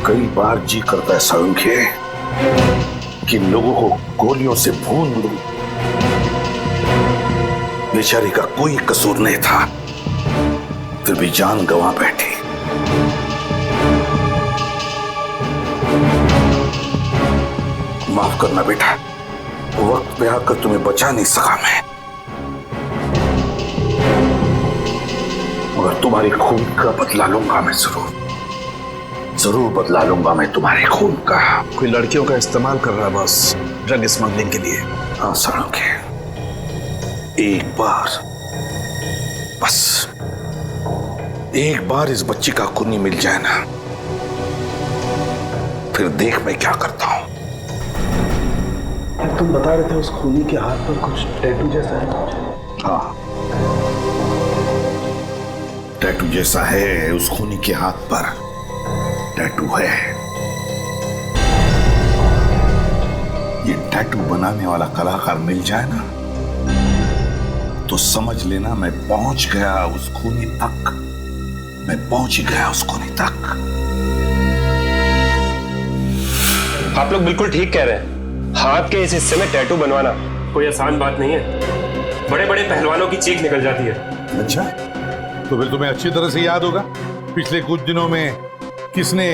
कई बार जी करता है संख्य कि लोगों को गोलियों से भून दूं। बेचारी का कोई कसूर नहीं था, फिर भी जान गंवा बैठी। माफ करना बेटा, वक्त पे आकर तुम्हें बचा नहीं सका मैं, मगर तुम्हारी खून का बदला लूंगा मैं, जरूर बदला लूंगा मैं तुम्हारे खून का। कोई लड़कियों का इस्तेमाल कर रहा है बस, ड्रग स्मगलिंग के लिए। हाँ सारंगी, एक बार, बस एक बार इस बच्ची का खूनी मिल जाए ना, फिर देख मैं क्या करता हूं। तुम बता रहे थे उस खूनी के हाथ पर कुछ टैटू जैसा है। हाँ, टैटू जैसा है, उस खूनी के हाथ पर टैटू है। ये टैटू बनाने वाला कलाकार मिल जाए ना, तो समझ लेना मैं पहुंच गया उस खूनी तक, मैं पहुंच ही गया उस खूनी तक। आप लोग बिल्कुल ठीक कह रहे हैं। हाथ के इस हिस्से में टैटू बनवाना कोई आसान बात नहीं है। बड़े बड़े पहलवानों की चीख निकल जाती है। अच्छा, तो फिर तुम्हें अच्छी तरह से याद होगा पिछले कुछ दिनों में किसने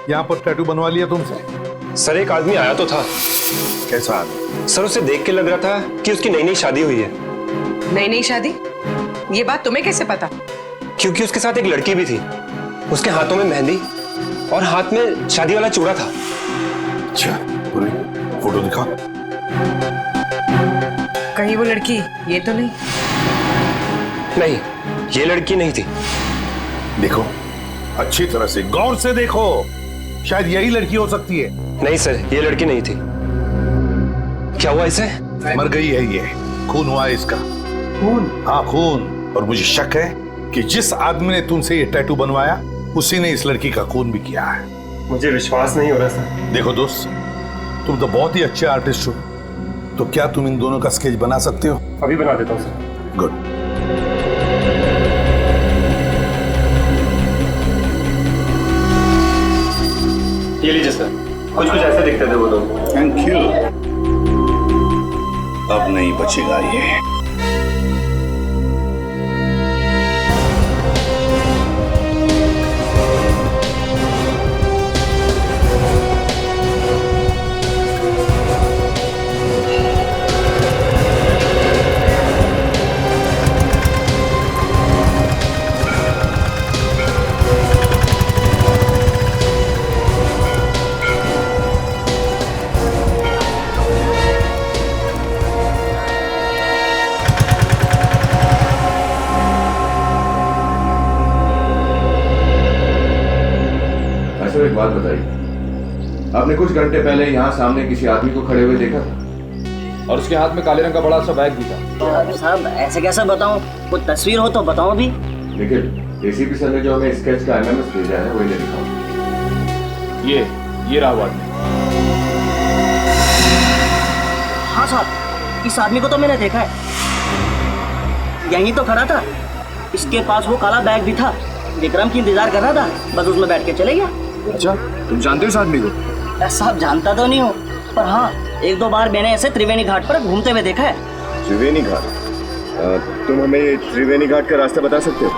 यहाँ पर टैटू बनवा लिया तुमसे? सर, एक आदमी आया तो था। कैसा आदमी? सर, उसे देख के लग रहा था कि उसकी नई नई शादी हुई है। नई नई शादी? ये बात तुम्हें कैसे पता? क्योंकि उसके साथ एक लड़की भी थी। उसके हाथों में मेहंदी और हाथ में शादी वाला चूड़ा था। अच्छा, पूरी फोटो दिखा। कहीं वो लड़की ये तो नहीं? नहीं, ये लड़की नहीं थी। देखो, अच्छी तरह से गौर से देखो, शायद यही लड़की हो सकती है। नहीं सर, ये लड़की नहीं थी। क्या हुआ इसे? मर गई है ये, खून हुआ है इसका। खून? हाँ, खून। और मुझे शक है कि जिस आदमी ने तुमसे ये टैटू बनवाया उसी ने इस लड़की का खून भी किया है। मुझे विश्वास नहीं हो रहा सर। देखो दोस्त, तुम तो बहुत ही अच्छे आर्टिस्ट हो, तो क्या तुम इन दोनों का स्केच बना सकते हो? अभी बना देता हूँ सर। गुड। ये लीजिए सर, कुछ कुछ ऐसे दिखते थे वो लोग। Thank you. अब नहीं बचेगा ये। एक बात बताइए, आपने कुछ घंटे पहले यहाँ सामने किसी आदमी को खड़े हुए देखा था और उसके हाथ में काले रंग का बड़ा सा बैग भी था। साहब ऐसे कैसे बताऊं, कोई तस्वीर हो तो बताओ अभी। लेकिन एसीपी सर ने जो हमें स्केच का एमएमएस भेजा है वही दिखाओ। ये रहा वो आदमी। हाँ साहब, इस आदमी को तो मैंने देखा है, यहीं तो खड़ा था। इसके पास वो काला बैग भी था। विक्रम की इंतजार कर रहा था, बस उसमें बैठ के चले गया। अच्छा, तुम जानते हो इस आदमी को? साहब जानता तो नहीं हूँ, पर हाँ एक दो बार मैंने ऐसे त्रिवेणी घाट पर घूमते हुए देखा है। त्रिवेणी घाट? तुम हमें त्रिवेणी घाट का रास्ता बता सकते हो?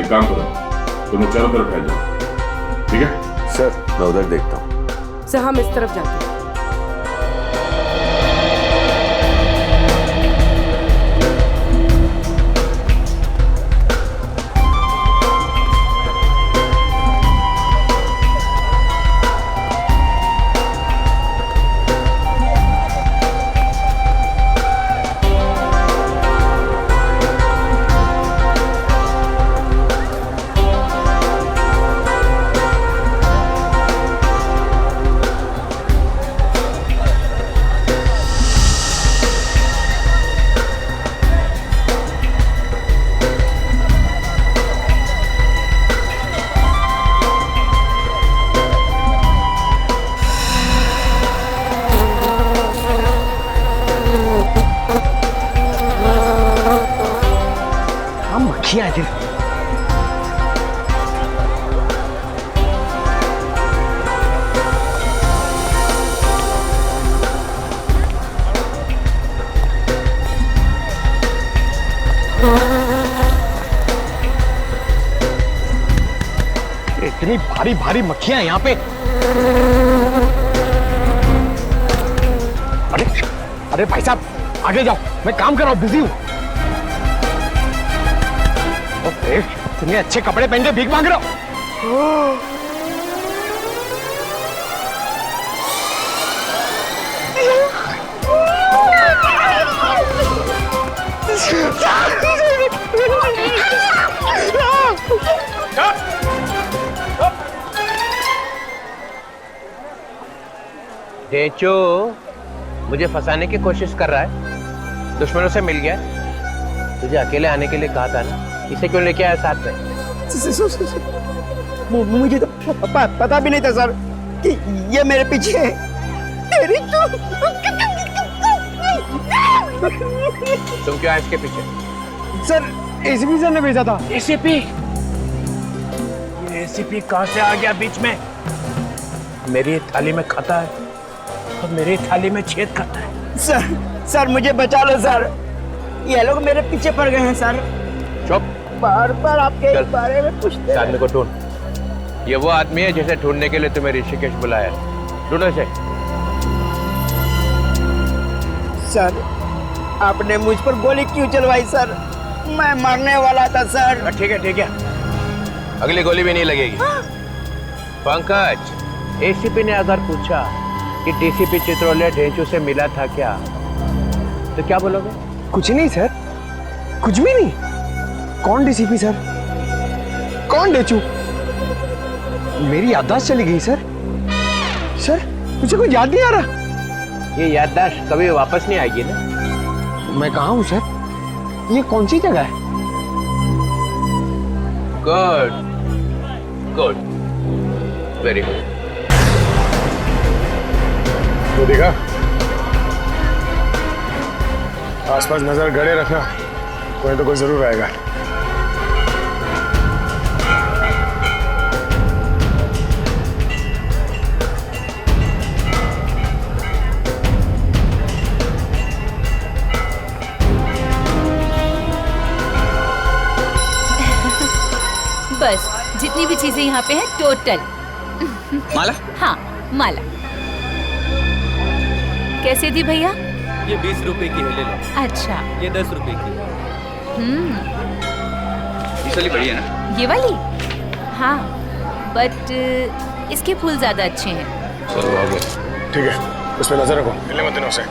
एक काम करो, तुम लोग चारों तरफ फैल जाओ, ठीक है? सर मैं उधर देखता हूँ। सर हम इस तरफ जाते हैं। मक्खियाँ हैं। इतनी भारी भारी मक्खियां यहाँ पे। अरे अरे भाई साहब आगे जाओ, मैं काम कर रहा हूँ, बिजी हूँ। इतने अच्छे कपड़े पहन के भीख मांग रहे हो। डेचो मुझे फंसाने की कोशिश कर रहा है, दुश्मनों से मिल गया। तुझे अकेले आने के लिए कहा था ना, इसे क्यों लेके आया साथ में? मुझे तो पता भी नहीं था सर कि ये मेरे पीछे है। तेरी तुम क्यों आए इसके पीछे? सर एसीपी सर ने भेजा था। एसीपी? ये एसीपी कहां से आ गया बीच में? मेरी थाली में खाता है और मेरी थाली में छेद करता है। सर मुझे बचा लो सर, ये लोग मेरे पीछे पड़ गए हैं सर। चुप। बार बार आपके बारे में पूछते हैं। आदमी को ढूंढ। ये वो आदमी है जिसे ढूंढने के लिए तुम्हें ऋषिकेश बुलाया। ढूंढो इसे। सर आपने मुझ पर गोली क्यों चलवाई सर? मैं मरने वाला था सर। ठीक है, अगली गोली भी नहीं लगेगी। पंकज, एसीपी ने अगर पूछा कि डीसीपी चित्रोले ढेंचू से मिला था क्या, तो क्या बोलोगे? कुछ नहीं सर, कुछ भी नहीं। कौन डीसीपी सर? कौन डेचू? मेरी याददाश्त चली गई सर। सर मुझे कुछ याद नहीं आ रहा। ये याददाश्त कभी वापस नहीं आएगी ना। मैं कहाँ हूँ सर? ये कौन सी जगह है? Good, very good. तो देखा, आसपास नजर गड़े रखना, कोई तो कोई जरूर आएगा। बस जितनी भी चीजें यहाँ पे हैं टोटल। माला? हाँ माला। कैसे दी भैया? ये 20 रुपए की है, ले लो। अच्छा। ये 10 रुपए की है। इस वाली बढ़िया ना? ये वाली? हाँ, बट इसके फूल ज्यादा अच्छे हैं। चलो आगे। ठीक है, उस पर नजर रखो, मिलने मत देना उसे।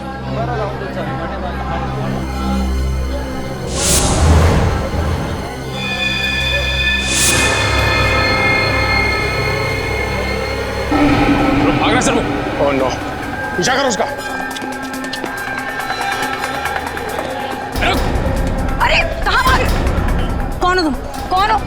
भाग रहा सर वो। ओह नो, पीछा करो उसका। अरे कहाँ भागे? कौन हो तुम? कौन हो?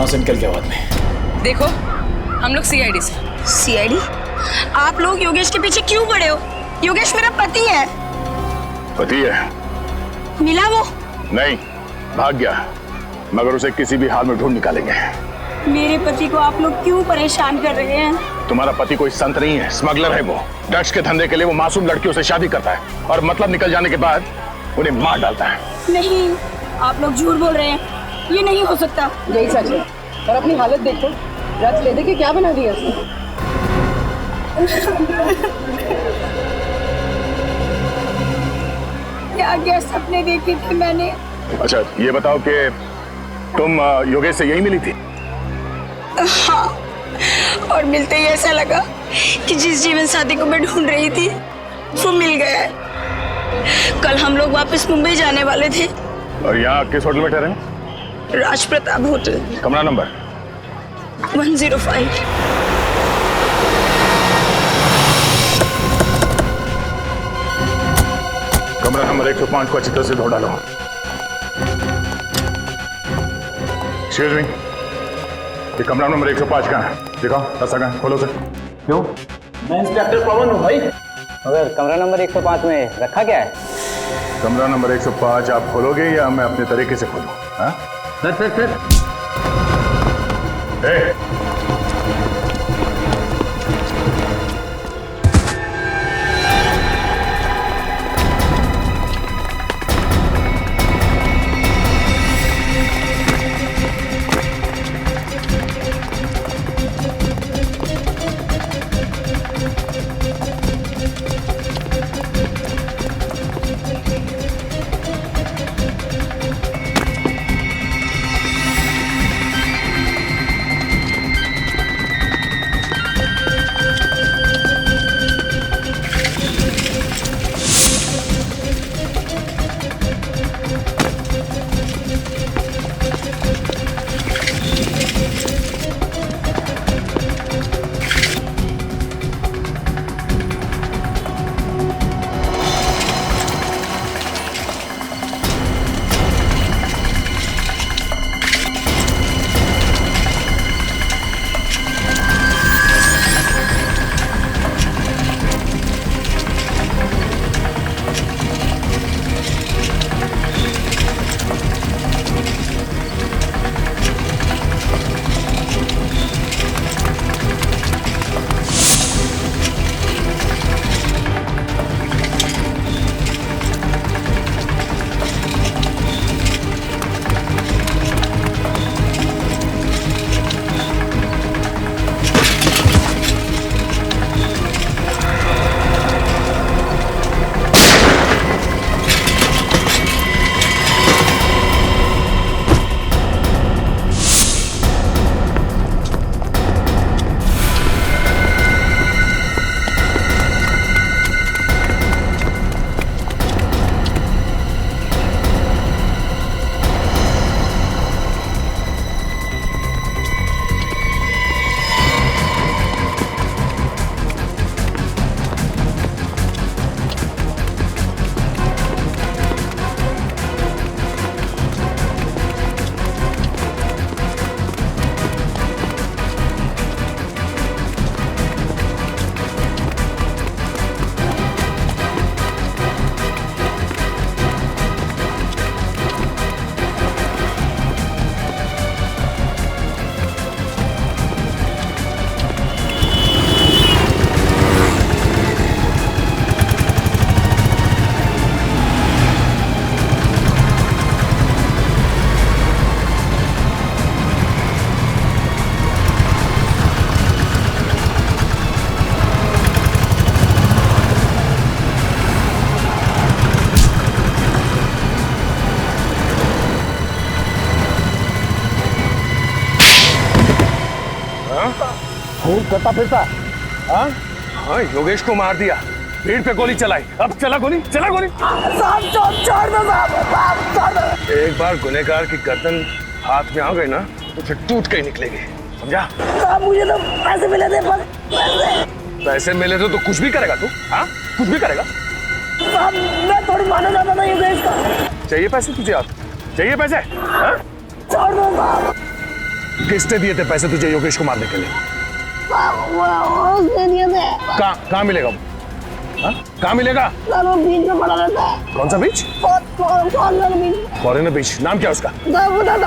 से निकल गया बाद में। देखो हम लोग सीआईडी से। सीआईडी? आप लोग योगेश के पीछे क्यों पड़े हो? योगेश मेरा पति है। पति है? मिला वो? नहीं, भाग गया, मगर उसे किसी भी हाल में ढूंढ निकालेंगे। मेरे पति को आप लोग क्यों परेशान कर रहे हैं? तुम्हारा पति कोई संत नहीं है, स्मगलर है वो। ड्रग्स के धंधे के लिए वो मासूम लड़कियों से शादी करता है और मतलब निकल जाने के बाद उन्हें मार डालता है। नहीं, आप लोग झूठ बोल रहे हैं, ये नहीं हो सकता। यही सच है। और अपनी हालत देखो, ड्रग्स ले दे के क्या बना दिया उसने। क्या क्या सपने देखे थे मैंने। अच्छा ये बताओ कि तुम योगेश से यही मिली थी? हाँ, और मिलते ही ऐसा लगा कि जिस जीवन साथी को मैं ढूंढ रही थी वो मिल गया है। कल हम लोग वापस मुंबई जाने वाले थे। और यहाँ किस होटल में ठहरे? राज प्रताप होटल, कमरा नंबर 105। कमरा नंबर 105 को अच्छी तरह से धो डालो। एक्सक्यूज मी, ये कमरा नंबर 105 कहाँ है? दिखाओ, रास्ता कहाँ है? खोलो सर। क्यों? मैं इंस्पेक्टर पवन हूँ भाई। मगर कमरा नंबर 105 में रखा क्या है? कमरा नंबर 105 आप खोलोगे या मैं अपने तरीके से खोलूं? हाँ? सर ए, खून करता फिरता। हाँ? हाँ, योगेश को मार दिया, भीड़ पे गोली चलाई, अब चला गोली, चला गोली। एक बार गुनहगार की गर्दन हाथ में आ गई ना तो फिर टूट के ही निकलेगी, समझा? मुझे तो पैसे मिले थे, बस पैसे मिले तो कुछ भी करेगा तू? हाँ, कुछ भी करेगा? मैं थोड़ी माना जाता था योगेश का। चाहिए पैसे तुझे? आप चाहिए पैसे? हाँ? छोड़ दो साहब। किसने दिए थे पैसे तुझे योगेश को मारने के लिए? कहाँ मिलेगा वो? कहाँ मिलेगा? बीच में पड़ा रहता है। कौन सा बीच? फॉरेनर बीच। नाम क्या उसका? बता दो।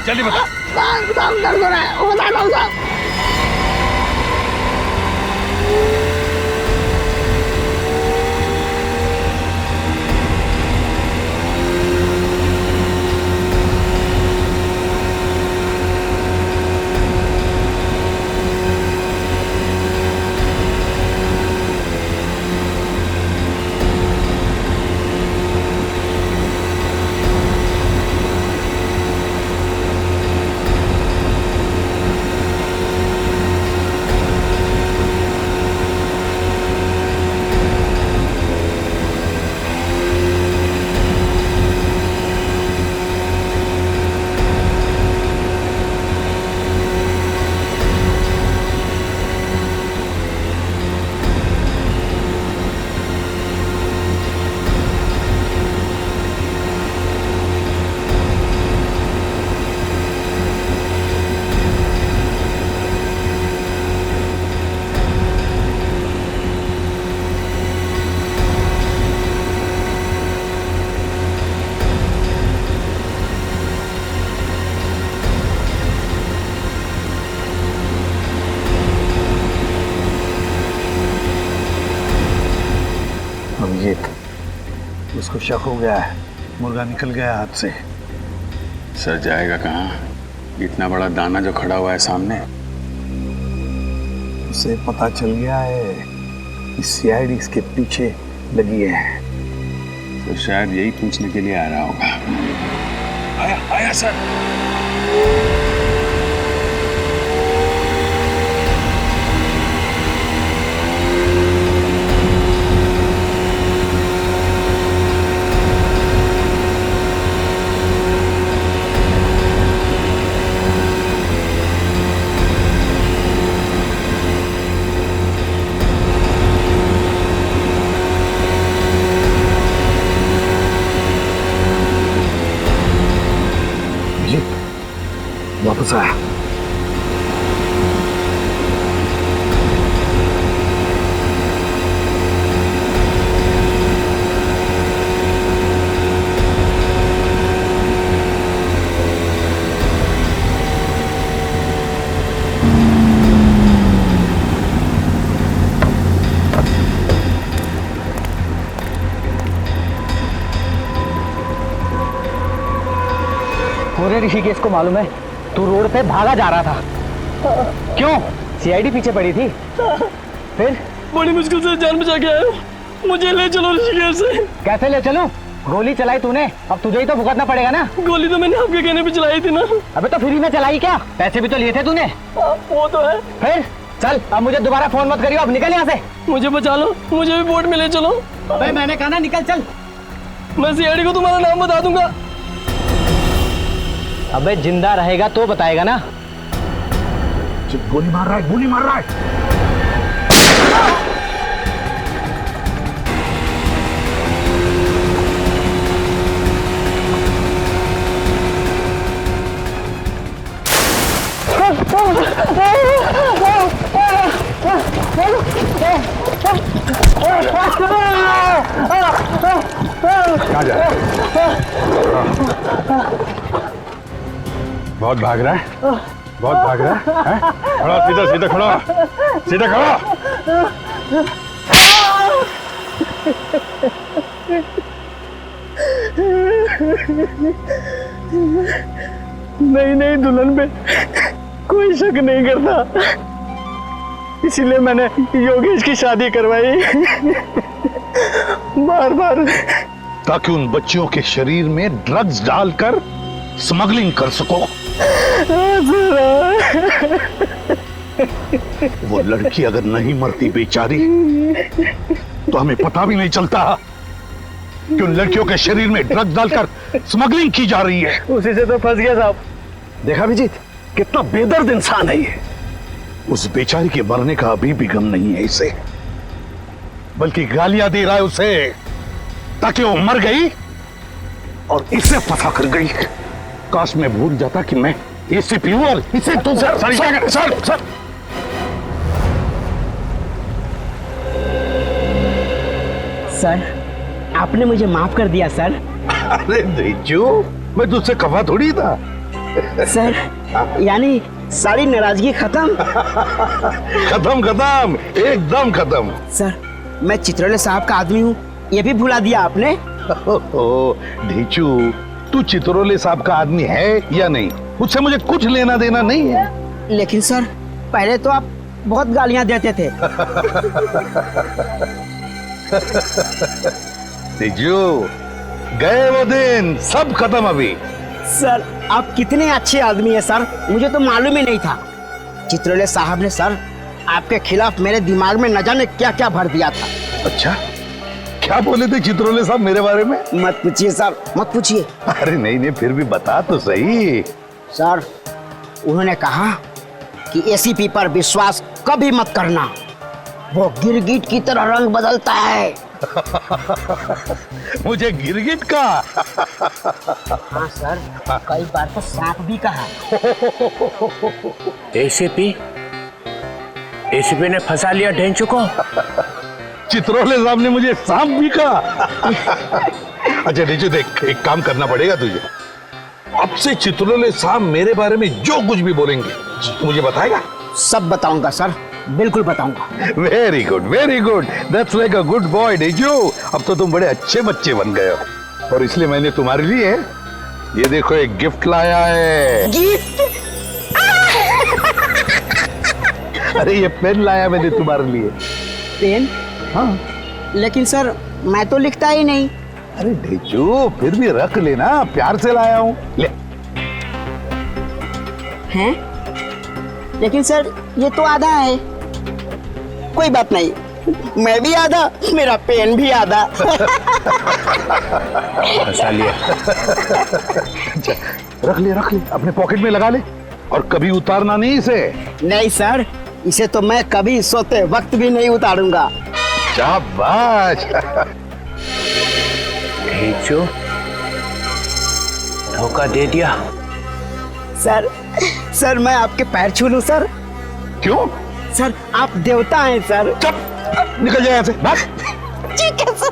जल्दी बता। दर्द हो रहा है, बता दो। उसको शक हो गया है, मुर्गा निकल गया हाथ से। सर जाएगा कहाँ? इतना बड़ा दाना जो खड़ा हुआ है सामने। उसे पता चल गया है कि सीआईडी इसके पीछे लगी है, तो शायद यही पूछने के लिए आ रहा होगा। आया सर। वापस आया। पूरे ऋषिकेश को मालूम है तू रोड पे भागा जा रहा था। क्यों? सीआईडी पीछे पड़ी थी। फिर बड़ी मुश्किल से जान बचा के आया हूँ, मुझे ले चलो ऋषिकेश से। कैसे ले चलूं? गोली चलाई तूने, अब तुझे ही तो भुगतना पड़ेगा ना। गोली तो मैंने आपके कहने पे चलाई थी ना। अबे तो फ्री में चलाई क्या? पैसे भी तो लिए थे तूने। वो तो है। फिर चल, अब मुझे दोबारा फोन मत करियो, अब निकल यहाँ से। मुझे बचा लो, मुझे भी बोट में ले चलो। अबे मैंने कहा ना निकल, चल। मैं सीआईडी को तुम्हारा नाम बता दूंगा। अबे जिंदा रहेगा तो बताएगा ना। गोली मार रहा है, गोली मार रहा है। कहाँ जा रहा है? बहुत भाग रहा है, बहुत भाग रहा है? खड़ा, सीधा सीधा खड़ा, सीधा खड़ा। नहीं दुल्हन पे कोई शक नहीं करता, इसीलिए मैंने योगेश की शादी करवाई बार बार, ताकि उन बच्चियों के शरीर में ड्रग्स डालकर स्मगलिंग कर सको। वो लड़की अगर नहीं मरती बेचारी तो हमें पता भी नहीं चलता कि उन लड़कियों के शरीर में ड्रग्स डालकर स्मगलिंग की जा रही है। उसी से तो फंस गया साहब। देखा विजीत, कितना बेदर्द इंसान है ये। उस बेचारी के मरने का अभी भी गम नहीं है इसे, बल्कि गालियां दे रहा है उसे ताकि वो मर गई और इसे फंसा कर गई। काश मैं भूल जाता कि मैं इसे प्योर इसे तो sir sir sir sir sir आपने मुझे माफ कर दिया सर। अरे ढेंचू, मैं तुझसे खफा थोड़ी था। सर यानी सारी नाराजगी खत्म। खत्म खत्म एकदम खत्म। सर मैं चित्रौले साहब का आदमी हूँ, ये भी भुला दिया आपने। ढेंचू, तू चित्रौले साहब का आदमी है या नहीं, उससे मुझे कुछ लेना देना नहीं है। लेकिन सर पहले तो आप बहुत गालियां देते थे। ढेंचू, गए वो दिन, सब खत्म अभी। सर आप कितने अच्छे आदमी हैं सर, मुझे तो मालूम ही नहीं था। चित्रौले साहब ने सर आपके खिलाफ मेरे दिमाग में न जाने क्या क्या भर दिया था। अच्छा, क्या बोले थे चित्रौले साहब मेरे बारे में? मत पूछिए सर, मत पूछिए। अरे नहीं नहीं, फिर भी बता तो सही। सर उन्होंने कहा कि एसीपी पर विश्वास कभी मत करना, वो गिरगिट की तरह रंग बदलता है। मुझे गिरगिट का? हाँ सर, कई बार तो सांप भी कहा। एसीपी ने फंसा लिया ढेंचू को। चित्रौले साहब ने मुझे सांप भी कहा। अच्छा ढेंचू, देख एक काम करना पड़ेगा तुझे। अब से चित्रौले साहब मेरे बारे में जो कुछ भी बोलेंगे तो मुझे बताएगा? सब बताऊंगा सर, बिल्कुल बताऊंगा। Very good, that's like a good boy Dhenchu. अब तो तुम बड़े अच्छे बच्चे बन गए हो, और इसलिए मैंने तुम्हारे लिए ये देखो एक गिफ्ट लाया है। गिफ्ट? अरे ये पेन लाया मैंने तुम्हारे लिए। पेन? हाँ। लेकिन सर मैं तो लिखता ही नहीं। अरे ढेंचू, फिर भी रख लेना, प्यार से लाया हूँ, ले। हैं? लेकिन सर ये तो आधा है। कोई बात नहीं, मैं भी आधा, मेरा पेन भी आधा। फंसा लिया। अच्छा, रख ले अपने पॉकेट में लगा ले, और कभी उतारना नहीं इसे। नहीं सर, इसे तो मैं कभी सोते वक्त भी नहीं उतारूंगा। शाबाश। ढेंचू, धोखा दे दिया। सर मैं आपके पैर छू लूं सर? क्यों? सर आप देवता हैं सर। चुप, निकल जाए यहाँ से, भाग। ठीक है सर।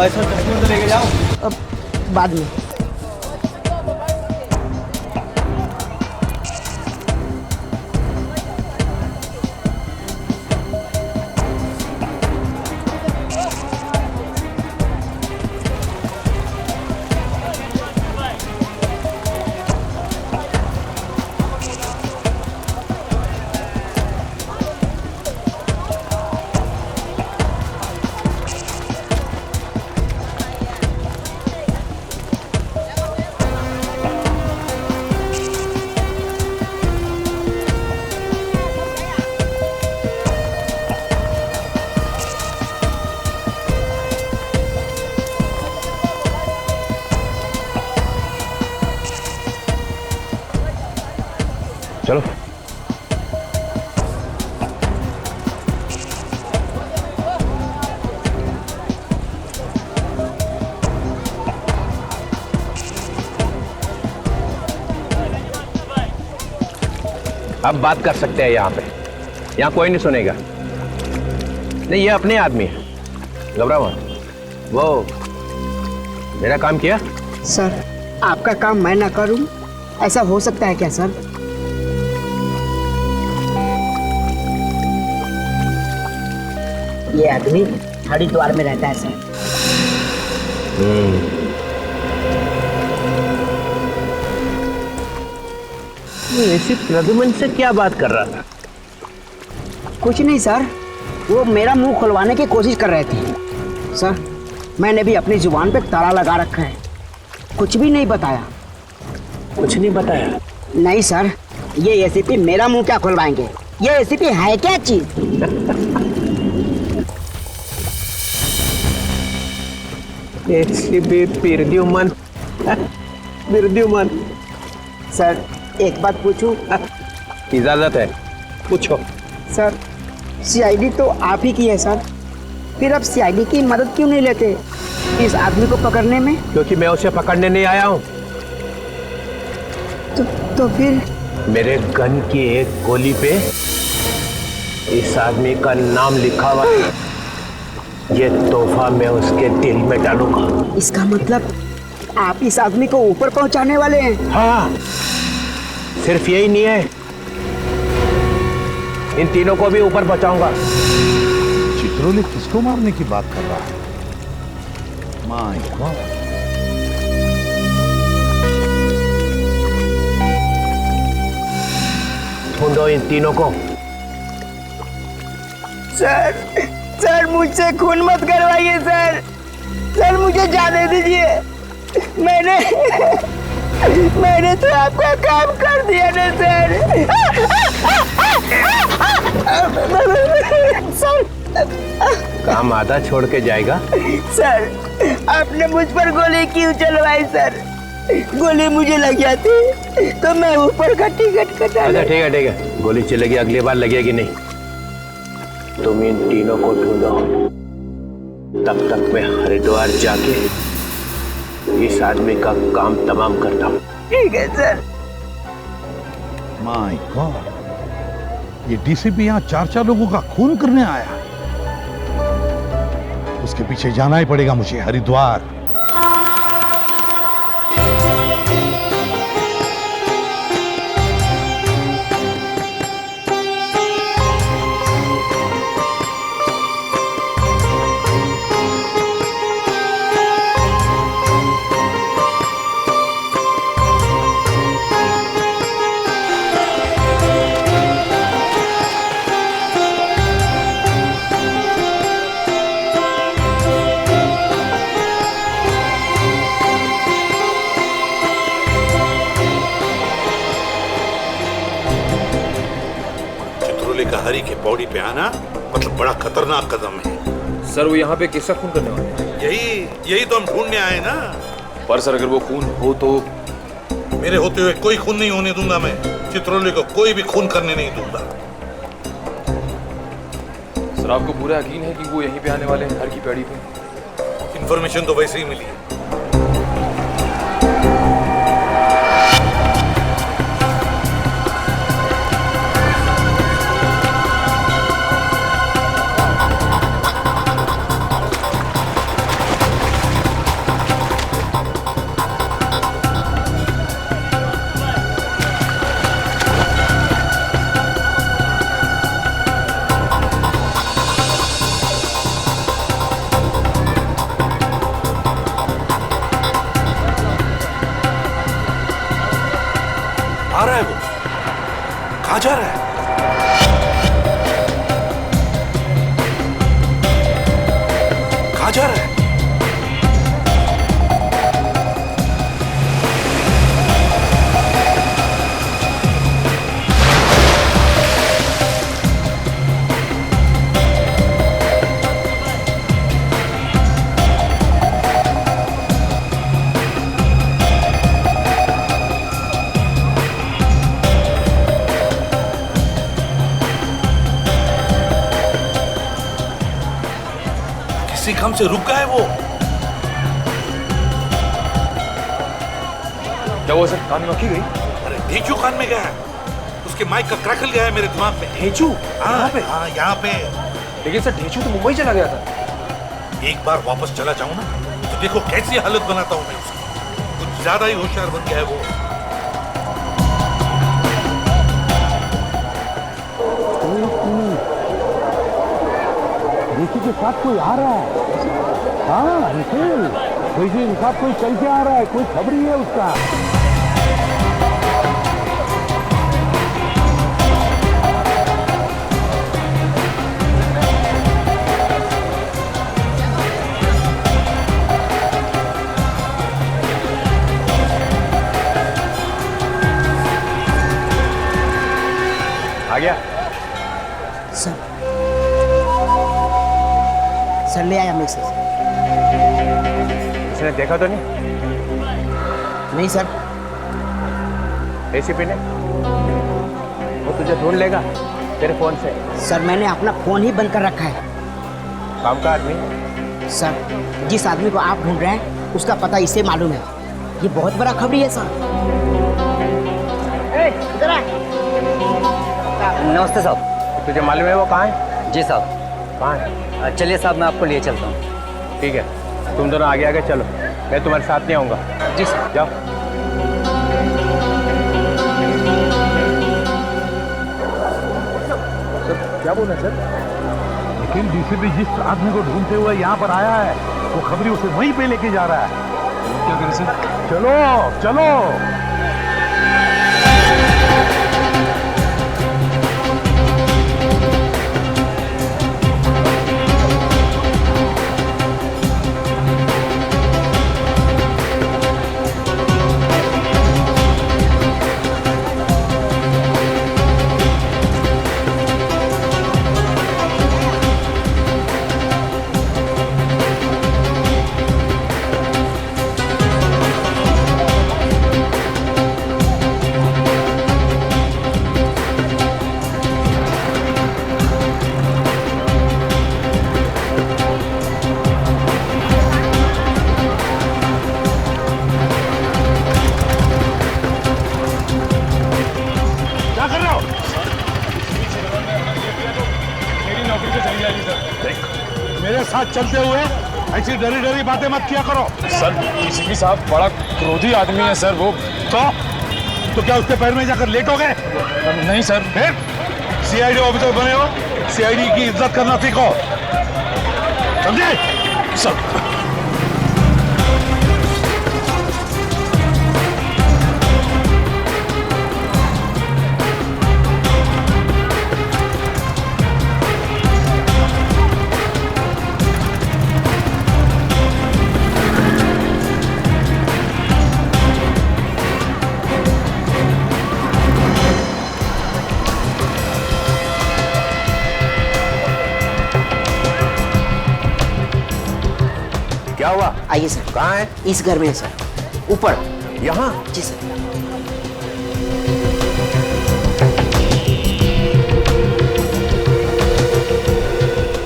ऐसा चश्मे तो लेके जाओ। अब बाद में। चलो। अब बात कर सकते हैं यहाँ पे। यहाँ कोई नहीं सुनेगा। नहीं, ये अपने आदमी है, घबराओ मत। वो मेरा काम किया। सर, आपका काम मैं ना करूं, ऐसा हो सकता है क्या सर? ये आदमी हरिद्वार में रहता है सर। ऐसी प्रद्युमन से क्या बात कर रहा था? कुछ नहीं सर, वो मेरा मुंह खुलवाने की कोशिश कर रहे थे। सर, मैंने भी अपनी जुबान पे ताला लगा रखा है, कुछ भी नहीं बताया। कुछ नहीं बताया? नहीं सर, ये एसीपी मेरा मुंह क्या खुलवाएंगे? ये एसीपी है क्या चीज? एसीपी प्रद्युमन। प्रद्युमन। सर, एक बात पूछूं? इजाजत है, पूछो। सर, सीआईडी तो आप ही की है सर, फिर आप सीआईडी की मदद क्यों नहीं लेते इस आदमी को पकड़ने में? क्योंकि मैं उसे पकड़ने नहीं आया हूँ। तो फिर? मेरे गन की एक गोली पे इस आदमी का नाम लिखा हुआ है। ये तोहफा मैं उसके दिल में डालूंगा। इसका मतलब आप इस आदमी को ऊपर पहुंचाने वाले हैं? हाँ, सिर्फ यही नहीं है, इन तीनों को भी ऊपर पहुंचाऊंगा। चित्रोले किसको मारने की बात कर रहा है? My God. ढूंढो इन तीनों को। सर, मुझसे खून मत करवाइए सर। सर, मुझे जाने दीजिए। मैंने तो आपका काम कर दिया ना सर। सर, काम आधा छोड़ के जाएगा? सर, आपने मुझ पर गोली क्यों चलवाई सर? गोली मुझे लग जाती तो मैं ऊपर का टिकट कटा। अच्छा, ठीक है, गोली चलेगी, अगली बार लगेगी नहीं। तुम इन तीनों को ढूंढो, तब तक मैं हरिद्वार जाके इस आदमी का काम तमाम करता हूँ। ठीक है सर। माय गॉड, ये डीसीपी यहाँ 4 लोगों का खून करने आया। उसके पीछे जाना ही पड़ेगा मुझे, हरिद्वार। हरी के बॉडी पे आना मतलब बड़ा खतरनाक कदम है। सर, वो यहाँ पे किसका खून करने वाले हैं? यही तो हम ढूंढने आए ना। पर सर, अगर वो खून हो तो? मेरे होते हुए कोई खून नहीं होने दूंगा मैं। चित्रोले को कोई भी खून करने नहीं दूंगा। सर, आपको पूरा यकीन है कि वो यहीं पे आने वाले हैं, हर की पैड़ी पे? इंफॉर्मेशन तो वैसे ही मिली है। जा रहा है? कहाँ जा रहा है? किसी काम से रुक गया है वो। क्या हुआ सर, कान में मक्खी गई? अरे ढेंचू कान में गया है, उसके माइक का क्रैकल गया है मेरे दिमाग में। ढेंचू? यहाँ पे? हाँ यहाँ पे। लेकिन सर ढेंचू तो मुंबई चला गया था। एक बार वापस चला जाऊं ना तो देखो कैसी हालत बनाता हूं मैं उसकी। कुछ ज्यादा ही होशियार बन गया है वो। ऋषि के साथ कोई आ रहा है। हाँ निखिल, ऋषि के साथ कोई चल के आ रहा है, कोई खबरी है उसका। आ गया सर, सर ले आया मैसेज। उसने देखा तो नहीं? नहीं सर। एसीपी ने? वो तुझे ढूंढ लेगा तेरे फोन से। सर मैंने अपना फोन ही बंद कर रखा है। काम का आदमी? सर जिस आदमी को आप ढूंढ रहे हैं उसका पता इसे मालूम है। ये बहुत बड़ा खबरी है सर। इधर आ। नमस्ते साहब। तुझे मालूम है वो कहाँ है? जी साहब। कहाँ है? चलिए साहब, मैं आपको लिए चलता हूँ। ठीक है, तुम दोनों आगे आगे चलो, मैं तुम्हारे साथ नहीं आऊँगा। जी सर। जाओ। सर क्या बोला सर? लेकिन डीसीपी जिस आदमी को ढूंढते हुए यहाँ पर आया है वो खबरी उसे वहीं पे लेके जा रहा है। क्या करें सर? चलो चलो। मेरे साथ चलते हुए ऐसी डरी डरी बातें मत किया करो। सर डीसीपी साहब बड़ा क्रोधी आदमी है सर वो। तो क्या उसके पैर में जाकर लेटोगे? नहीं सर। फिर सीआईडी ऑफिसर बने हो, सीआईडी की इज्जत करना सीखो, समझे? सर क्या हुआ? आइए सर। कहाँ है? इस घर में है सर, ऊपर। यहाँ? जी सर।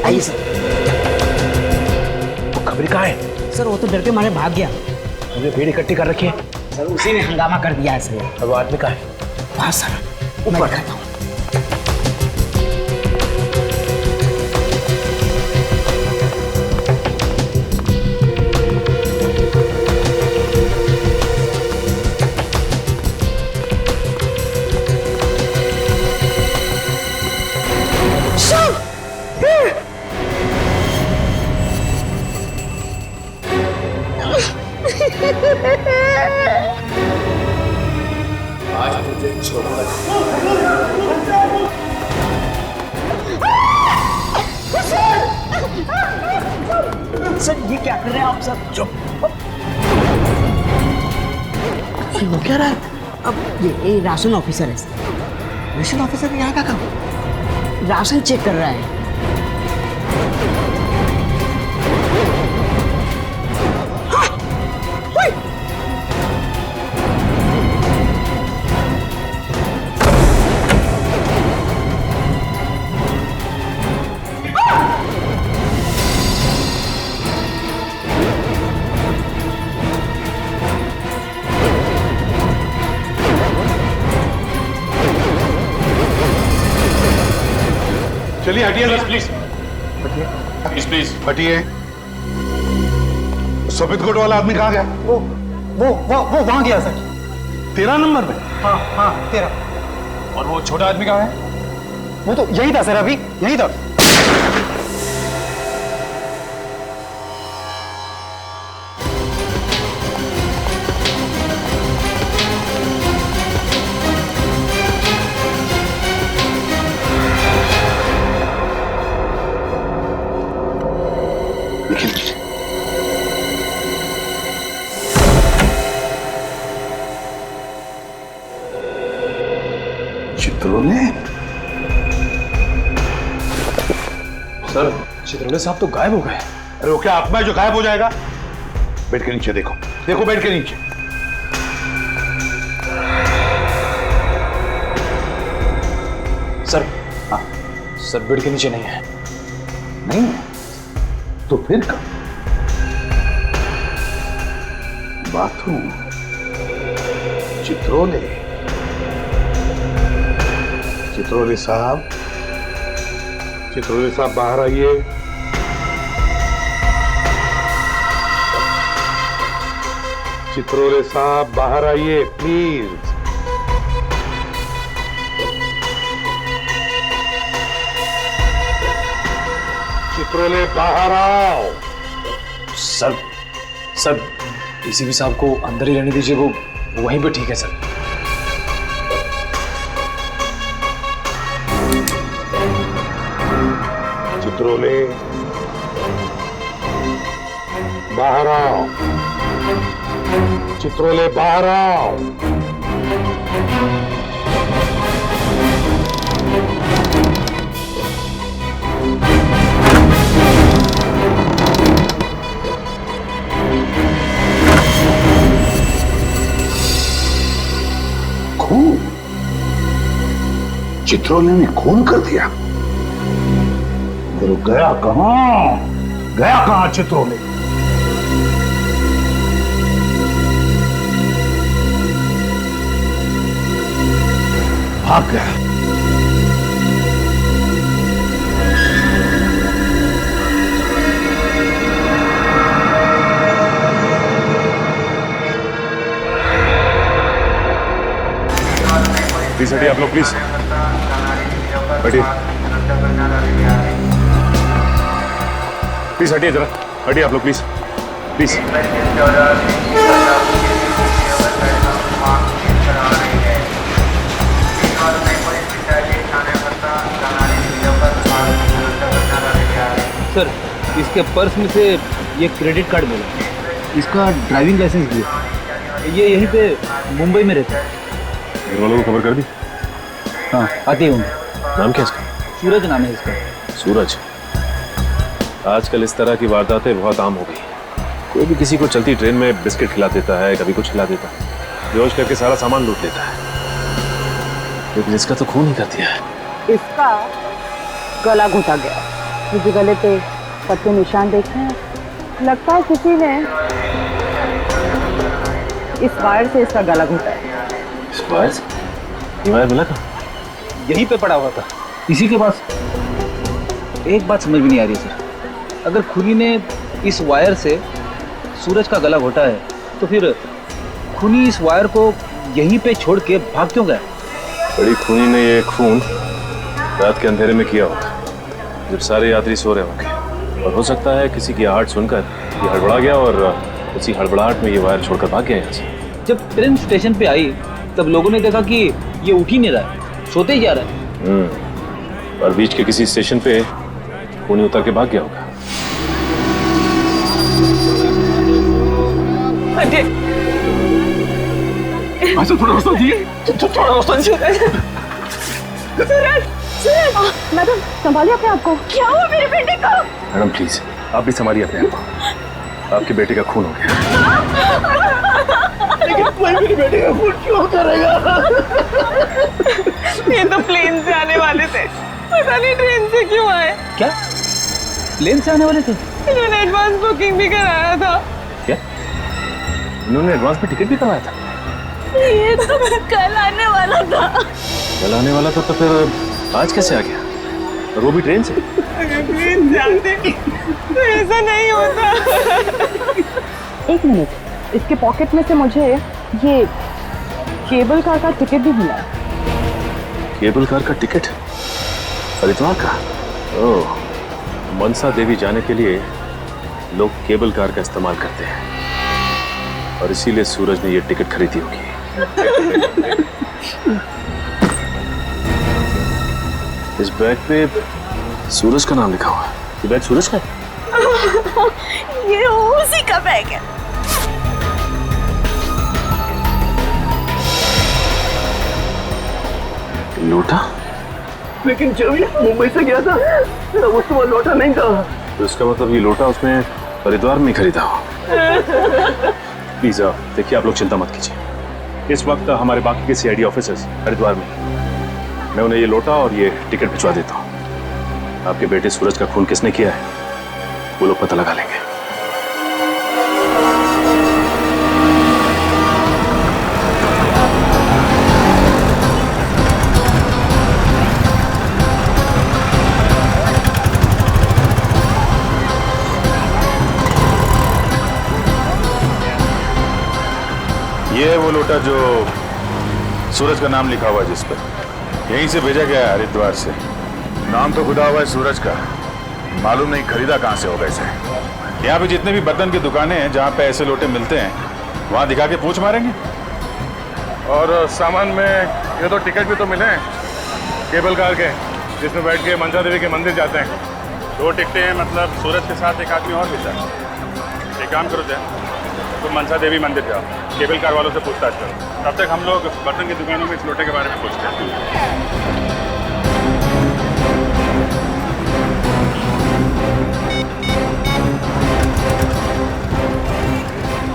आइए सर। वो खबरी कहाँ है? सर वो तो डर के मारे भाग गया। हमने भीड़ इकट्ठी कर रखी है सर, उसी ने हंगामा कर दिया है सर। अब वो आदमी कहाँ है? वहाँ सर ऊपर खाता हूँ। आज तुझे छोड़कर सर ये क्या कर रहे हैं आप सर? चुप। वो क्या रहा है? अब ये राशन ऑफिसर है सर। राशन ऑफिसर यहाँ का काम? राशन चेक कर रहा है। चलिए हटिए प्लीज प्लीज प्लीज हटिए। सफेद कोट वाला आदमी कहाँ गया? वो वहां गया सर। 13 नंबर में? हाँ 13। और वो छोटा आदमी कहाँ है? वो तो यही था सर, अभी यही था। चित्रोले? सर चित्रोले साहब तो गायब हो गए। अरे वो क्या आत्मा है जो गायब हो जाएगा? बेड के नीचे देखो, देखो बेड के नीचे। सर हाँ सर बेड के नीचे नहीं है। नहीं है तो फिर कब? बाथरूम? चित्रोले? चित्रोले साहब, चित्रोले साहब बाहर आइए। चित्रोले साहब बाहर आइए प्लीज। चित्रोले बाहर आओ। सर डीसीपी साहब को अंदर ही रहने दीजिए, वो वहीं पे ठीक है सर। चित्रोले बाहर आओ। चित्रोले बाहर आओ। खून? चित्रोले ने खून कर दिया? तो गया कहां? गया कहां चित्रोले? भाग गया। प्लीज हटिए आप लोग, प्लीज हटिए, प्लीज हटिए जरा, हटिए आप लोग प्लीज प्लीज। सर इसके पर्स में से ये क्रेडिट कार्ड मिला, इसका ड्राइविंग लाइसेंस भी है। ये यहीं पे मुंबई में रहता है। घर वालों को खबर कर दी? हाँ आते होंगे। नाम क्या इसका? सूरज नाम है इसका। सूरज। आजकल इस तरह की वारदातें बहुत आम हो गई। कोई भी किसी को चलती ट्रेन में बिस्किट खिला देता है, कभी कुछ खिला देता है, बेहोश करके सारा सामान लूट लेता है। लेकिन इसका तो खून ही कर दिया है। इसका गला घुटा गया। मुझे गले पे पत्ते निशान देखे हैं, लगता है किसी ने इस वायर से इसका गला घुटा है। इस वायर से? ये वायर मिला था? यहीं पे पड़ा हुआ था इसी के पास। एक बात समझ में नहीं आ रही सर, अगर खूनी ने इस वायर से सूरज का गला घोटा है तो फिर खूनी इस वायर को यहीं पे छोड़ के भाग क्यों गया? बड़ी खूनी ने ये खून रात के अंधेरे में किया होगा जब सारे यात्री सो रहे होंगे, और हो सकता है किसी की आहट सुनकर ये हड़बड़ा गया और उसी हड़बड़ाहट में ये वायर छोड़कर भाग गया यहाँ से। जब ट्रेन स्टेशन पे आई तब लोगों ने देखा कि ये उठ ही नहीं रहा है, सोते ही जा रहा है। और बीच के किसी स्टेशन पे खूनी उतर के भाग गया होगा। अच्छा थोड़ा रास्ता दिए, थोड़ा रास्ता दीजिए। सूरज, सूरज, मैडम संभालिए अपने आप को। क्या हुआ मेरे बेटे को? मैडम प्लीज आप भी संभालिए अपने आप को। आपके बेटे का खून हो गया। लेकिन कोई मेरे बेटे का खून क्यों करेगा? ये तो प्लेन से आने वाले थे, पता नहीं ट्रेन से क्यों आए। क्या प्लेन से आने वाले थे? इन्होंने एडवांस बुकिंग भी कराया था। क्या इन्होंने एडवांस में टिकट भी करवाया था? ये तो कल आने वाला था। कल आने वाला था तो फिर आज कैसे आ गया? और वो भी ट्रेन से? अगर प्लेन जाते तो ऐसा नहीं होता। एक मिनट, इसके पॉकेट में से मुझे ये केबल कार का टिकट भी मिला। केबल कार का टिकट? हरिद्वार का? ओह, मनसा देवी जाने के लिए लोग केबल कार का इस्तेमाल करते हैं और इसीलिए सूरज ने ये टिकट खरीदी होगी। इस बैग पे सूरज का नाम लिखा हुआ है। ये बैग सूरज का है? ये उसी का बैग है। लौटा? लेकिन जब ये मुंबई से गया था वो सुबह लौटा नहीं था। तो इसका मतलब ये लोटा उसने हरिद्वार में खरीदा हो। प्लीज देखिए, आप लोग चिंता मत कीजिए। इस वक्त हमारे बाकी के सीआईडी ऑफिसर्स हरिद्वार में, मैं उन्हें ये लोटा और ये टिकट भिजवा देता हूँ। आपके बेटे सूरज का खून किसने किया है वो लोग पता लगा लेंगे। ये है वो लोटा जो सूरज का नाम लिखा हुआ है जिस पर, यहीं से भेजा गया है हरिद्वार से। नाम तो खुदा हुआ है सूरज का, मालूम नहीं खरीदा कहाँ से होगा इसे। यहाँ पे जितने भी बर्तन की दुकानें हैं जहाँ पे ऐसे लोटे मिलते हैं वहाँ दिखा के पूछ मारेंगे। और सामान में ये तो टिकट भी तो मिले हैं केबल कार के, जिसमें बैठ के मनसा देवी के मंदिर जाते हैं। 2 टिकटें हैं, मतलब सूरज के साथ एक आदमी और भी था। एक काम करो जय, तुम मनसा देवी मंदिर जाओ, केबल कार वालों से पूछताछ करो। तब तक हम लोग बर्तन की दुकानों में इस लोटे के बारे में पूछते हैं।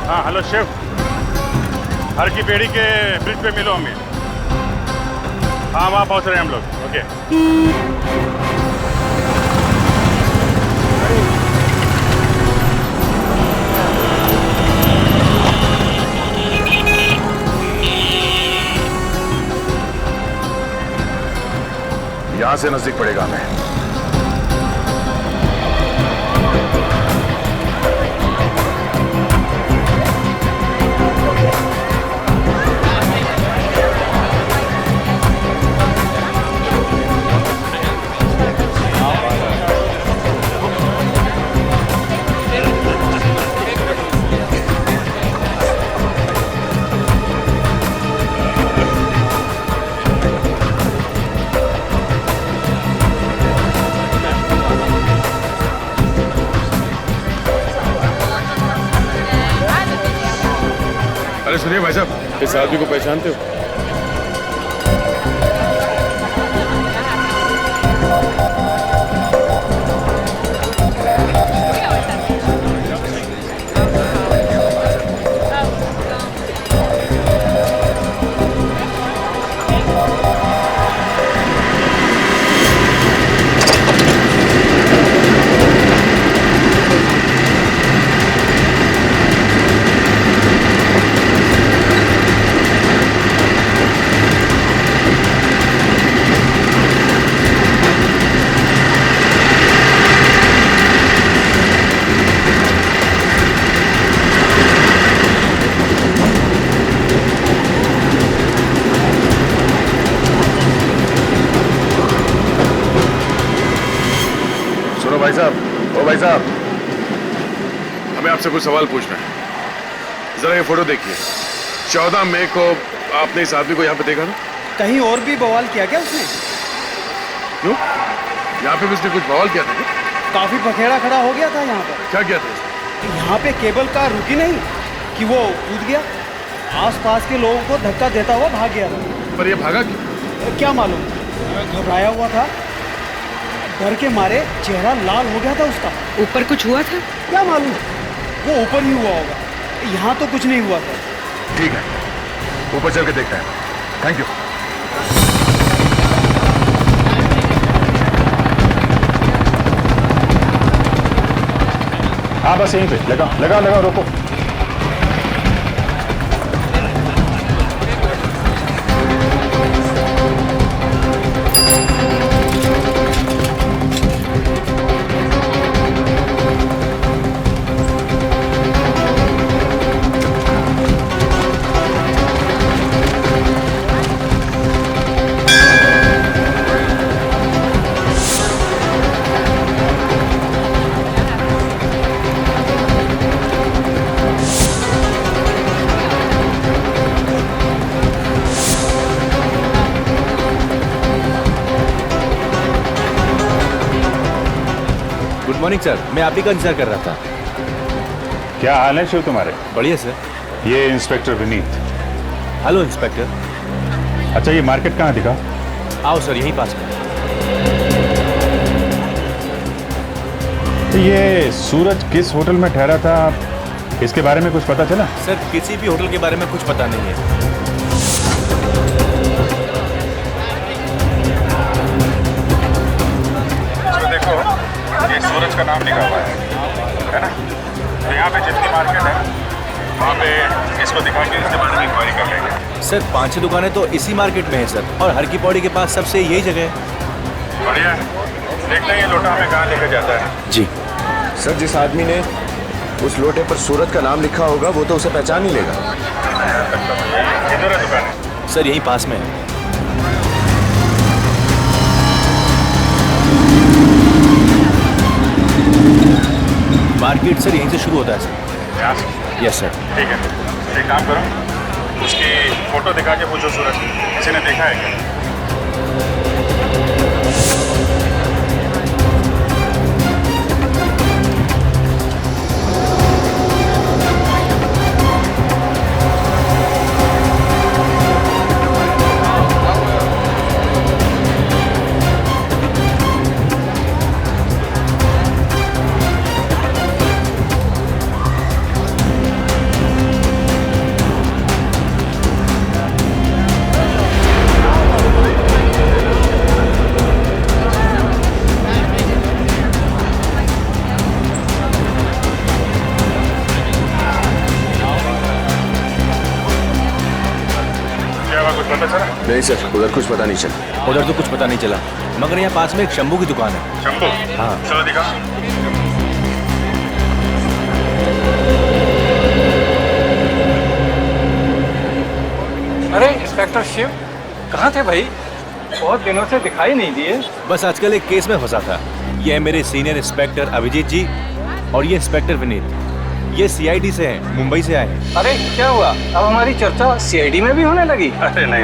हाँ हेलो शेफ, हर की पेड़ी के ब्रिज पे मिलो हमें। हाँ वहाँ पहुँच रहे हैं हम लोग। ओके। यहाँ से नजदीक पड़ेगा हमें। अरे सुनिए भाई साहब, इस आदमी को पहचानते हो? भाई साहब, ओ भाई साहब, हमें आपसे कुछ सवाल पूछना है। जरा ये फोटो देखिए। 14 मई को आपने इस आदमी को यहाँ पे देखा था? कहीं और भी बवाल किया क्या उसने? क्यों? यहाँ पे भी उसने कुछ बवाल किया था क्या? काफी पखेड़ा खड़ा हो गया था यहाँ पर। क्या किया था उसने? यहाँ पे केबल कार रुकी नहीं कि वो कूद गया, आसपास के लोगों को धक्का देता हुआ भाग गया। पर ये भागा क्यों? क्या मालूम, घबराया हुआ था, डर के मारे चेहरा लाल हो गया था उसका। ऊपर कुछ हुआ था? क्या मालूम, वो ऊपर ही हुआ होगा, यहाँ तो कुछ नहीं हुआ था। ठीक है, ऊपर चल के देखते हैं। Thank you. हाँ बस यहीं पे लगा रोको। गुड मॉर्निंग सर, मैं आप ही का इंतजार कर रहा था। क्या हाल है शिव तुम्हारे? बढ़िया सर। ये इंस्पेक्टर विनीत। Hello inspector. अच्छा ये मार्केट कहाँ दिखा? आओ सर, यहीं पास में। तो ये सूरज किस होटल में ठहरा था, इसके बारे में कुछ पता चला? सर किसी भी होटल के बारे में कुछ पता नहीं है। देखो ये सूरज का नाम लिखा हुआ है ना? तो यहाँ पे जितनी मार्केट है वहाँ पे इसको दिखा के इसके बारे में इंक्वायरी कर लेंगे। सर 5-6 दुकानें तो इसी मार्केट में है सर, और हर की पौड़ी के पास सबसे यही जगह है। बढ़िया, देखते हैं ये लोटा हमें कहाँ लेकर जाता है। जी सर, जिस आदमी ने उस लोटे पर सूरज का नाम लिखा होगा वो तो उसे पहचान ही लेगा। किधर है दुकान? सर यहीं पास में है। मार्केट सर यहीं से शुरू होता है सर। यहाँ से? Yes sir. ठीक है, एक काम करो, उसकी फोटो दिखा के पूछो सूरज किसी ने देखा है क्या? नहीं सर, उधर कुछ पता नहीं चला। उधर तो कुछ पता नहीं चला, मगर यहाँ पास में एक शंभू की दुकान है। शंभू? हाँ। चलो दिखा। अरे इंस्पेक्टर शिव, कहाँ थे भाई? बहुत दिनों से दिखाई नहीं दिए। बस आजकल एक केस में फंसा था। ये है मेरे सीनियर इंस्पेक्टर अभिजीत जी, और ये इंस्पेक्टर विनीत। ये सीआईडी से हैं, मुंबई से आए हैं। अरे क्या हुआ, अब हमारी चर्चा सीआईडी में भी होने लगी? अरे नहीं,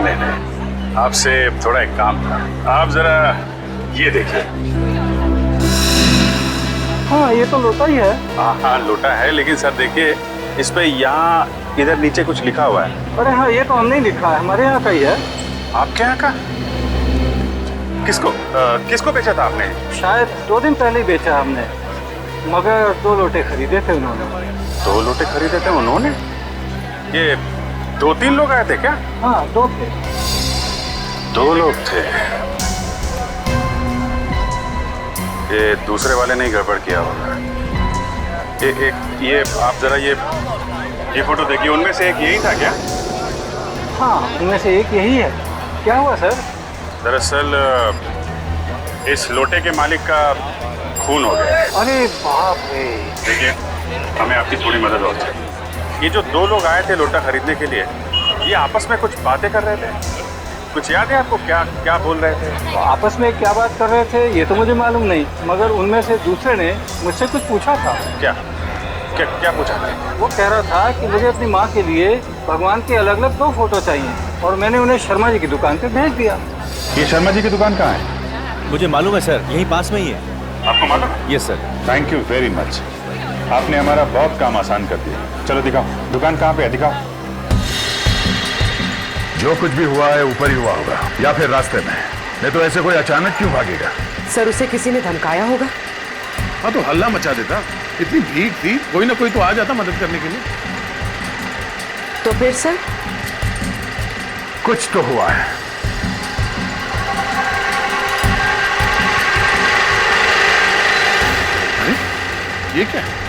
आपसे थोड़ा एक काम था। आप जरा ये देखिए। हाँ ये तो लोटा ही है। हाँ लोटा है, लेकिन सर देखिए इस पे यहाँ इधर नीचे कुछ लिखा हुआ है। अरे हाँ, ये तो हमने ही लिखा है, हमारे यहाँ का ही है। आपके यहाँ का? किसको बेचा था आपने? शायद 2 दिन पहले ही बेचा हमने, मगर 2 लोटे खरीदे थे उन्होंने। 2 लोटे खरीदे थे उन्होंने? ये 2-3 लोग आए थे क्या? हाँ 2 थे। 2 लोग थे। ये दूसरे वाले ने गड़बड़ किया होगा। ये आप जरा ये फोटो देखिए, उनमें से एक यही था क्या? हाँ उनमें से एक यही है। क्या हुआ सर? दरअसल इस लोटे के मालिक का खून हो गया। अरे बाप रे। देखिए हमें आपकी थोड़ी मदद और चाहिए। ये जो 2 लोग आए थे लोटा खरीदने के लिए, ये आपस में कुछ बातें कर रहे थे। कुछ याद है आपको क्या बोल रहे थे? आपस में क्या बात कर रहे थे ये तो मुझे मालूम नहीं, मगर उनमें से दूसरे ने मुझसे कुछ पूछा था। क्या पूछा था? वो कह रहा था कि मुझे अपनी माँ के लिए भगवान के अलग अलग 2 फोटो चाहिए, और मैंने उन्हें शर्मा जी की दुकान पे भेज दिया। ये शर्मा जी की दुकान कहाँ है? मुझे मालूम है सर, यहीं पास में ही है। आपको मालूम? Yes sir. Thank you very much. आपने हमारा बहुत काम आसान कर दिया। चलो दिखाओ, दुकान कहाँ पे है, दिखाओ। जो कुछ भी हुआ है ऊपर ही हुआ होगा या फिर रास्ते में, नहीं तो ऐसे कोई अचानक क्यों भागेगा? सर उसे किसी ने धमकाया होगा। हाँ तो हल्ला मचा देता, इतनी भीड़ थी, कोई ना कोई तो आ जाता मदद करने के लिए। तो फिर सर कुछ तो हुआ है। अरे ये क्या है?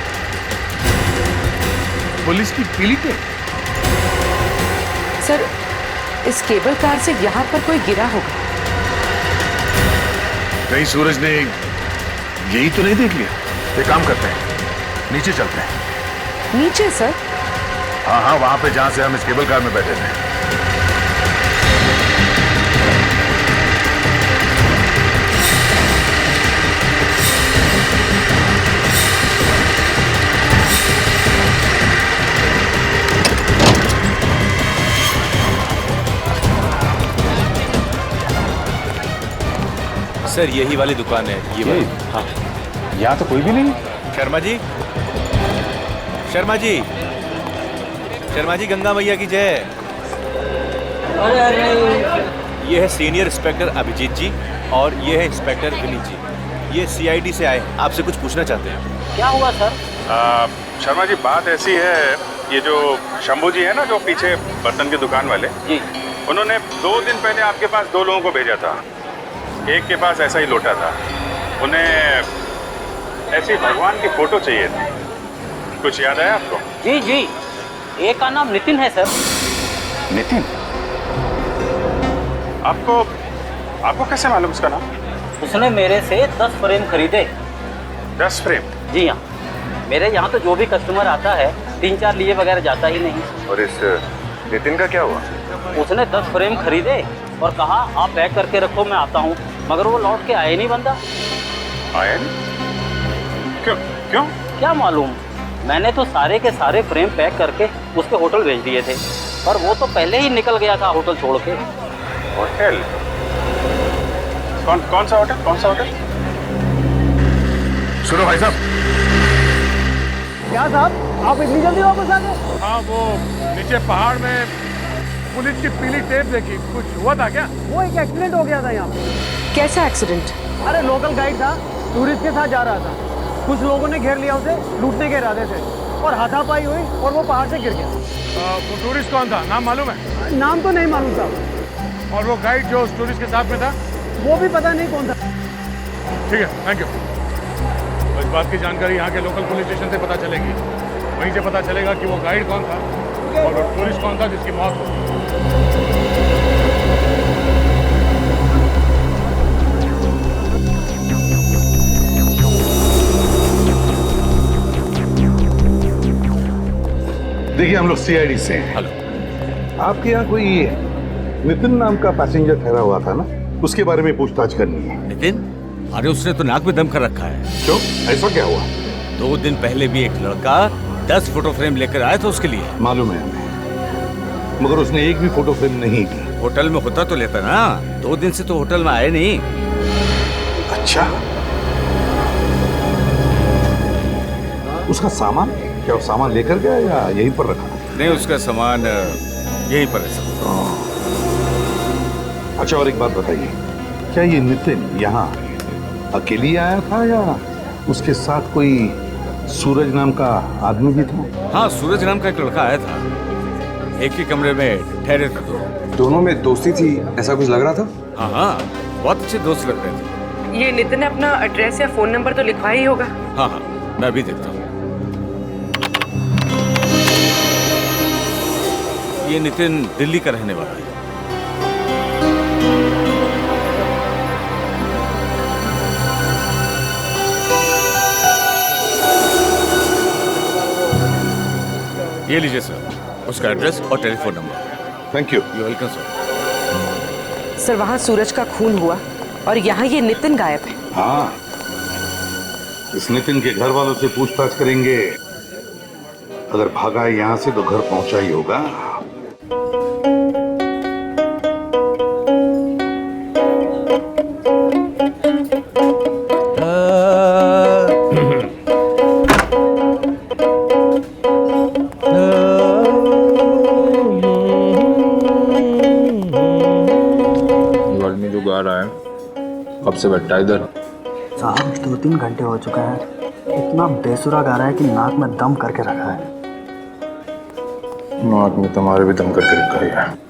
पुलिस की पीली टेप। सर इस केबल कार से यहाँ पर कोई गिरा होगा। कहीं सूरज ने यही तो नहीं देख लिया? एक काम करते हैं, नीचे चलते हैं। नीचे सर? हाँ हाँ, वहां पे जहां से हम इस केबल कार में बैठे थे। सर यही वाली दुकान है, ये वाली। हाँ यहाँ तो कोई भी नहीं। शर्मा जी, शर्मा जी, शर्मा जी, गंगा मैया की जय। ये है सीनियर इंस्पेक्टर अभिजीत जी और ये है इंस्पेक्टर विनीत जी। ये सीआईडी से आए, आपसे कुछ पूछना चाहते हैं। क्या हुआ सर? शर्मा जी, बात ऐसी है, ये जो शंभू जी है ना, जो पीछे बर्तन की दुकान वाले जी, उन्होंने 2 दिन पहले आपके पास 2 लोगों को भेजा था। एक के पास ऐसा ही लोटा था, उन्हें ऐसी भगवान की फोटो चाहिए थी। कुछ याद आया आपको? जी जी, एक का नाम नितिन है सर। नितिन? आपको कैसे मालूम उसका नाम? उसने मेरे से 10 फ्रेम खरीदे। 10 फ्रेम? जी हाँ, मेरे यहाँ तो जो भी कस्टमर आता है 3-4 लिए बगैर जाता ही नहीं। और इस नितिन का क्या हुआ? उसने 10 फ्रेम खरीदे और कहा आप पैक करके रखो, मैं आता हूँ, मगर वो लौट के आए नहीं बंदा। आया नहीं? क्यों? क्या मालूम, मैंने तो सारे के सारे फ्रेम पैक करके उसके होटल भेज दिए थे, पर वो तो पहले ही निकल गया था होटल छोड़ के। होटल? कौन सा होटल? कौन सा होटल? सुनो भाई साहब। क्या साहब, आप इतनी जल्दी वापस आ गए? हाँ, वो नीचे पहाड़ में पुलिस की पीली टेप देखी, कुछ हुआ था क्या? वो एक एक्सीडेंट हो गया था यहाँ पे। कैसा एक्सीडेंट? अरे लोकल गाइड था, टूरिस्ट के साथ जा रहा था, कुछ लोगों ने घेर लिया उसे, लूटने के इरादे से, और हाथापाई हुई और वो पहाड़ से गिर गया। वो टूरिस्ट कौन था, नाम मालूम है? नाम तो नहीं मालूम था। और वो गाइड जो उस टूरिस्ट के साथ में था? वो भी पता नहीं कौन था। ठीक है, थैंक यू। इस बात की जानकारी यहाँ के लोकल पुलिस स्टेशन से पता चलेगी, वहीं से पता चलेगा कि वो गाइड कौन था और वो टूरिस्ट कौन था जिसकी मौत हो। देखिए, हम लोग सीआईडी से हैं। हेलो। आपके यहाँ कोई नितिन नाम का पैसेंजर ठहरा हुआ था ना, उसके बारे में पूछताछ करनी है। नितिन? अरे उसने तो नाक में दम कर रखा है। क्यों? ऐसा क्या हुआ? 2 दिन पहले भी एक लड़का 10 फोटो फ्रेम लेकर आया था उसके लिए। मालूम है हमें, मगर उसने एक भी फोटो फ्रेम नहीं दी। होटल में होता तो लेता ना, 2 दिन से तो होटल में आए नहीं। अच्छा, उसका सामान? क्या वो सामान लेकर गया या यहीं पर रखा? नहीं, उसका सामान यहीं पर है सब। अच्छा, और एक बात बताइए, क्या ये नितिन यहाँ अकेले आया था या उसके साथ कोई सूरज नाम का आदमी भी था? हाँ, सूरज नाम का एक लड़का आया था, एक ही कमरे में ठहरे थे। दोनों में दोस्ती थी, ऐसा कुछ लग रहा था? हाँ हाँ, बहुत अच्छे दोस्त लग रहे थे। ये नितिन ने अपना एड्रेस या फोन नंबर तो लिखवाया ही होगा। हाँ हाँ, मैं अभी देखता हूँ। ये नितिन दिल्ली का रहने वाला है। ये लीजिए सर, उसका एड्रेस और telephone number. Thank you. You welcome sir. Sir वहाँ सूरज का खून हुआ और यहाँ ये नितिन गायब है। हाँ, इस नितिन के घर वालों से पूछताछ करेंगे, अगर भागा है यहाँ से तो घर पहुंचा ही होगा। से बैठा इधर। साहब 2-3 घंटे हो चुका है, इतना बेसुरा गा रहा है कि नाक में दम करके रखा है। नाक में तुम्हारे भी दम करके रखा है।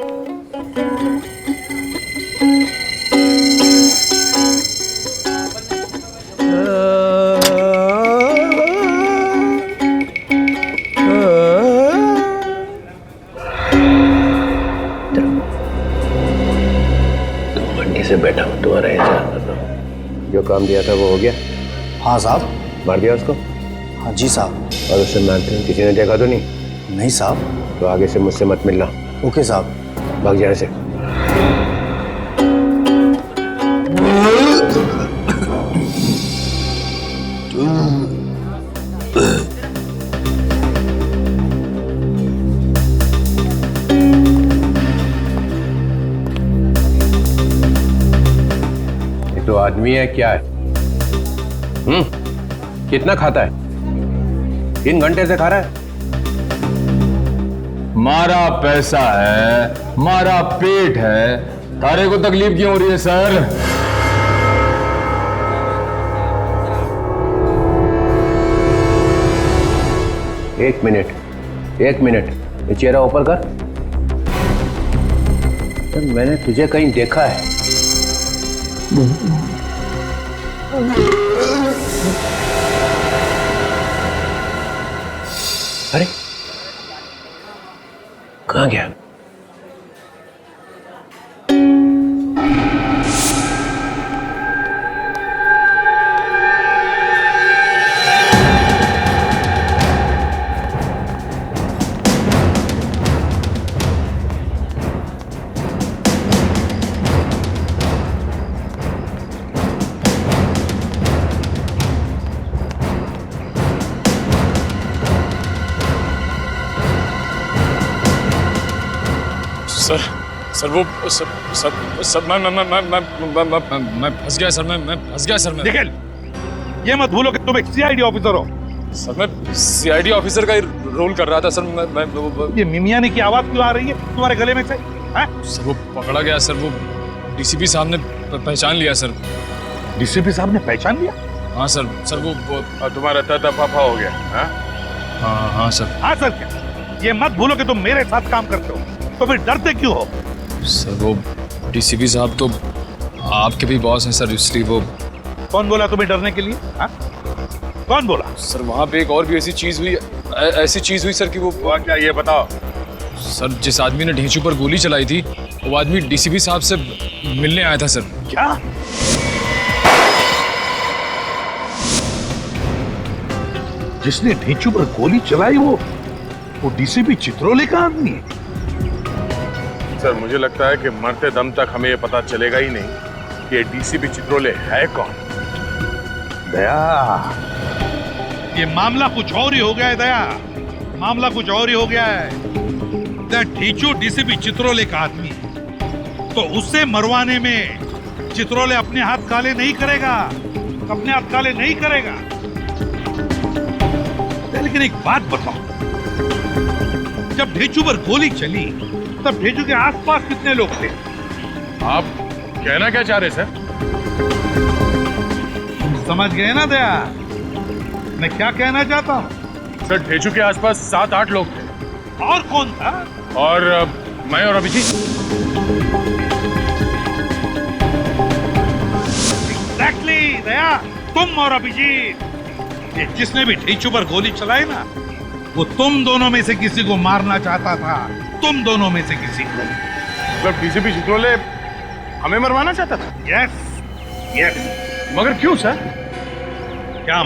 से बैठा हूँ, तुम्हारा इंतजार कर रहा हूँ। जो काम दिया था वो हो गया? हाँ साहब। मार दिया उसको? हाँ जी साहब। और उससे मारते हैं किसी ने देखा तो नहीं? नहीं साहब। तो आगे से मुझसे मत मिलना। ओके साहब। भाग जाने से। तो आदमी है क्या है? कितना खाता है? 3 घंटे से खा रहा है। मारा पैसा है, मारा पेट है, तारे को तकलीफ क्यों हो रही है सर? एक मिनट, ये चेहरा ऊपर कर। तो मैंने तुझे कहीं देखा है। अरे कहाँ गया? सर वो सर मैं फंस गया सर। मैं फंस गया सर। निखिल, ये मत भूलो कि तुम एक सीआईडी ऑफिसर हो। सर मैं सीआईडी ऑफिसर का ही रोल कर रहा था सर। मैं ये मिमियानी की आवाज क्यों आ रही है तुम्हारे गले में से? सर वो पकड़ा गया सर। वो डीसीपी साहब ने पहचान लिया सर। डीसीपी साहब ने पहचान लिया? हाँ सर। सर वो तुम्हारा तफाफा हो गया? हाँ सर। हाँ सर क्या? ये मत भूलो कि तुम मेरे साथ काम करते हो, तो फिर डरते क्यों हो? सर वो डीसीपी साहब तो आपके भी बॉस हैं सर, इसलिए वो। कौन बोला तुम्हें डरने के लिए? कौन बोला? सर वहाँ पे एक और भी ऐसी चीज हुई सर कि वो क्या, ये बताओ। सर जिस आदमी ने ढेंचू पर गोली चलाई थी वो आदमी डीसीपी साहब से मिलने आया था सर। क्या? जिसने ढेंचू पर गोली चलाई वो डीसीपी चित्रोले का आदमी है? सर मुझे लगता है कि मरते दम तक हमें ये पता चलेगा ही नहीं कि डीसीपी चित्रोले है कौन। दया, ये मामला कुछ और ही हो गया है। दया, मामला कुछ और ही हो गया है। ढेंचू डीसीपी चित्रोले का आदमी है, तो उससे मरवाने में चित्रोले अपने हाथ काले नहीं करेगा, अपने हाथ काले नहीं करेगा। लेकिन एक बात बताओ, जब ढेंचू पर गोली चली तब ढेंचू के आसपास कितने लोग थे? आप कहना क्या चाह रहे सर? समझ गए ना दया, मैं क्या कहना चाहता हूँ? सर ढेंचू के आसपास 7-8 लोग थे। और कौन था? और मैं और अभिजीत। एग्जैक्टली दया, तुम और अभिजीत। ये जिसने भी ढेंचू पर गोली चलाई ना, वो तुम दोनों में से किसी को मारना चाहता था। तुम दोनों में से किसी को। मतलब डीसीपी चित्रोले हमें मरवाना चाहता था? यस। मगर क्यों सर? क्या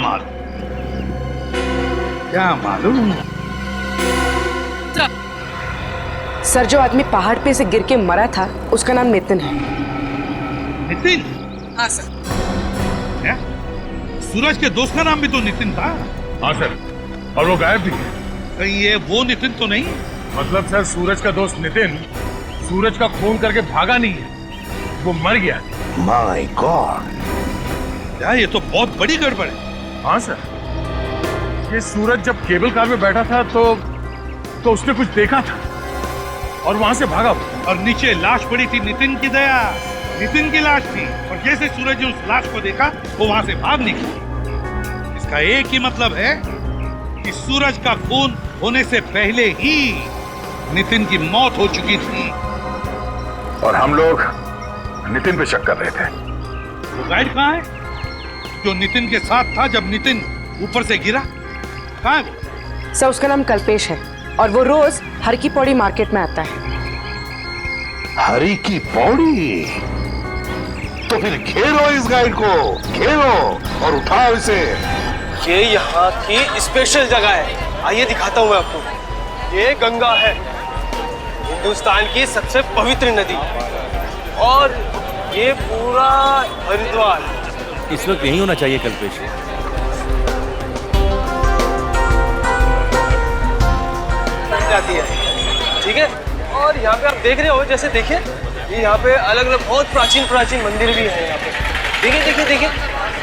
मालूम? सर जो आदमी पहाड़ पे से गिर के मरा था उसका नाम नितिन है। नितिन? हाँ सर। क्या? सूरज के दोस्त का नाम भी तो नितिन था। हाँ सर, और वो गायब भी है। कहीं ये वो नितिन तो नहीं? मतलब सर सूरज का दोस्त नितिन सूरज का खून करके भागा नहीं है, वो मर गया। माय गॉड, यार ये तो बहुत बड़ी गड़बड़ है। हाँ सर, ये सूरज जब केबल कार में बैठा था तो उसने कुछ देखा था और वहां से भागा। और नीचे लाश पड़ी थी नितिन की। दया, नितिन की लाश थी और जैसे सूरज ने उस लाश को देखा वो वहां से भाग निकली। इसका एक ही मतलब है कि सूरज का खून होने से पहले ही नितिन की मौत हो चुकी थी। और हम लोग नितिन पे शक कर रहे थे। वो गाइड कहाँ है जो नितिन के साथ था जब नितिन ऊपर से गिरा? कहाँ है वो? सर उसका नाम कल्पेश है और वो रोज हर की पौड़ी मार्केट में आता है। हरी की पौड़ी? तो फिर घेरो इस गाइड को, घेरो और उठाओ इसे। ये यहाँ की स्पेशल जगह है, आइए दिखाता हूँ मैं आपको। ये गंगा है, हिंदुस्तान की सबसे पवित्र नदी, और ये पूरा हरिद्वार। इस वक्त यही होना चाहिए कल्पेश। जाती है, ठीक है। और यहाँ पे आप देख रहे हो, जैसे देखिए ये यहाँ पे अलग अलग बहुत प्राचीन प्राचीन मंदिर भी हैं यहाँ पे। देखिए देखिए देखिए,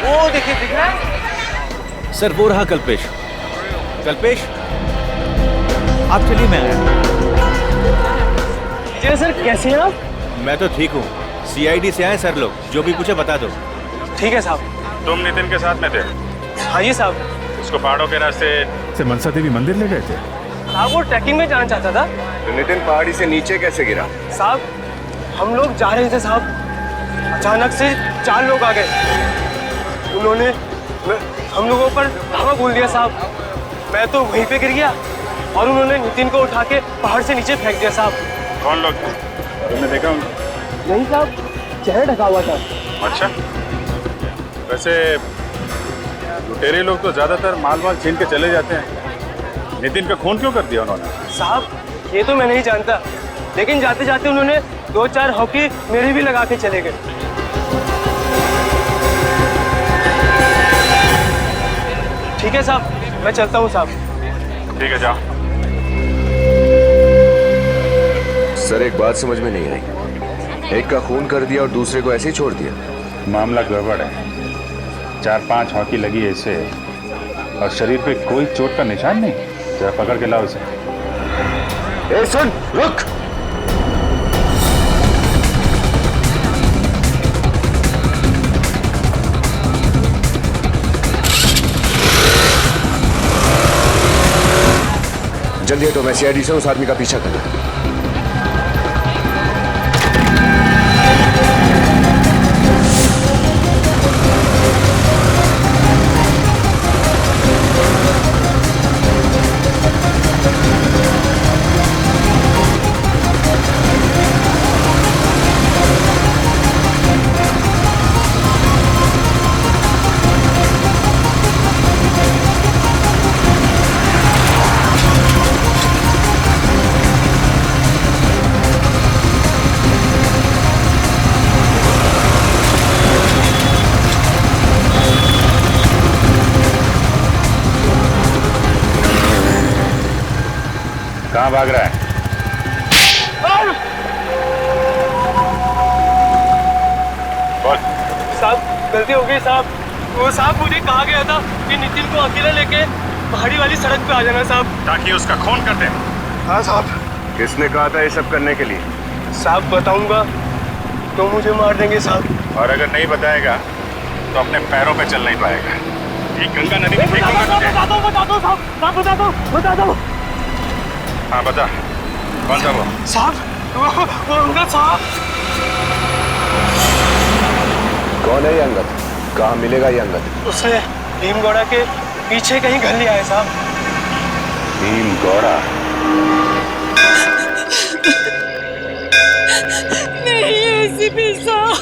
वो देखिए, दिख रहा है? सर वो रहा कल्पेश। कल्पेश आप चलिए, मैं आया। जी सर, कैसे हैं आप? मैं तो ठीक हूँ। CID से आए सर लोग, जो भी पूछे बता दो। ठीक है साहब। तुम नितिन के साथ में थे? हाँ जी साहब। उसको पहाड़ों के रास्ते से मनसा देवी मंदिर ले गए थे? साहब वो ट्रैकिंग में जाना चाहता था। तो नितिन पहाड़ी से नीचे कैसे गिरा? साहब हम लोग जा रहे थे साहब, अचानक से 4 लोग आ गए। उन्होंने हम लोगों पर धावा बोल दिया साहब। मैं तो वहीं पे गिर गया और उन्होंने नितिन को उठा के पहाड़ से नीचे फेंक दिया साहब। कौन लोग थे? तुमने देखा उनको? नहीं साहब, चेहरा ढका हुआ था। अच्छा, वैसे लुटेरे लोग तो ज्यादातर माल वाल छीन के चले जाते हैं। नितिन का खून क्यों कर दिया उन्होंने? साहब ये तो मैं नहीं जानता, लेकिन जाते जाते उन्होंने 2-4 हॉकी मेरे भी लगा के चले गए। ठीक है साहब, मैं चलता हूँ साहब। ठीक है, जाओ। सर एक बात समझ में नहीं आई, एक का खून कर दिया और दूसरे को ऐसे ही छोड़ दिया। मामला गड़बड़ है। 4-5 हॉकी लगी है इसे और शरीर पे कोई चोट का निशान नहीं। जरा पकड़ के लाओ इसे। ए सुन, रुक। जल्दी हटो, मैं CID से उस आदमी का पीछा करना। कहाँ भाग रहा है? बोल। साहब गलती हो गई साहब। वो साहब मुझे कहा गया था कि नितिन को अकेला लेके पहाड़ी वाली सड़क पे आ जाना साहब, ताकि उसका खून कर दे। हाँ साहब। किसने कहा था ये सब करने के लिए? साहब बताऊंगा तो मुझे मार देंगे साहब। और अगर नहीं बताएगा तो अपने पैरों पे चल नहीं पाएगा। ये गंगा नदी में फेंकूंगा तुझे। बता दो साहब, बता दो। हाँ बता, कौन था वो? साहब वो अंगद साहब। कौन है ये अंगद? कहाँ मिलेगा ये अंगद? उसे भीमगौड़ा के पीछे कहीं घर ले आए साहब। भीमगौड़ा? नहीं ACP साहब,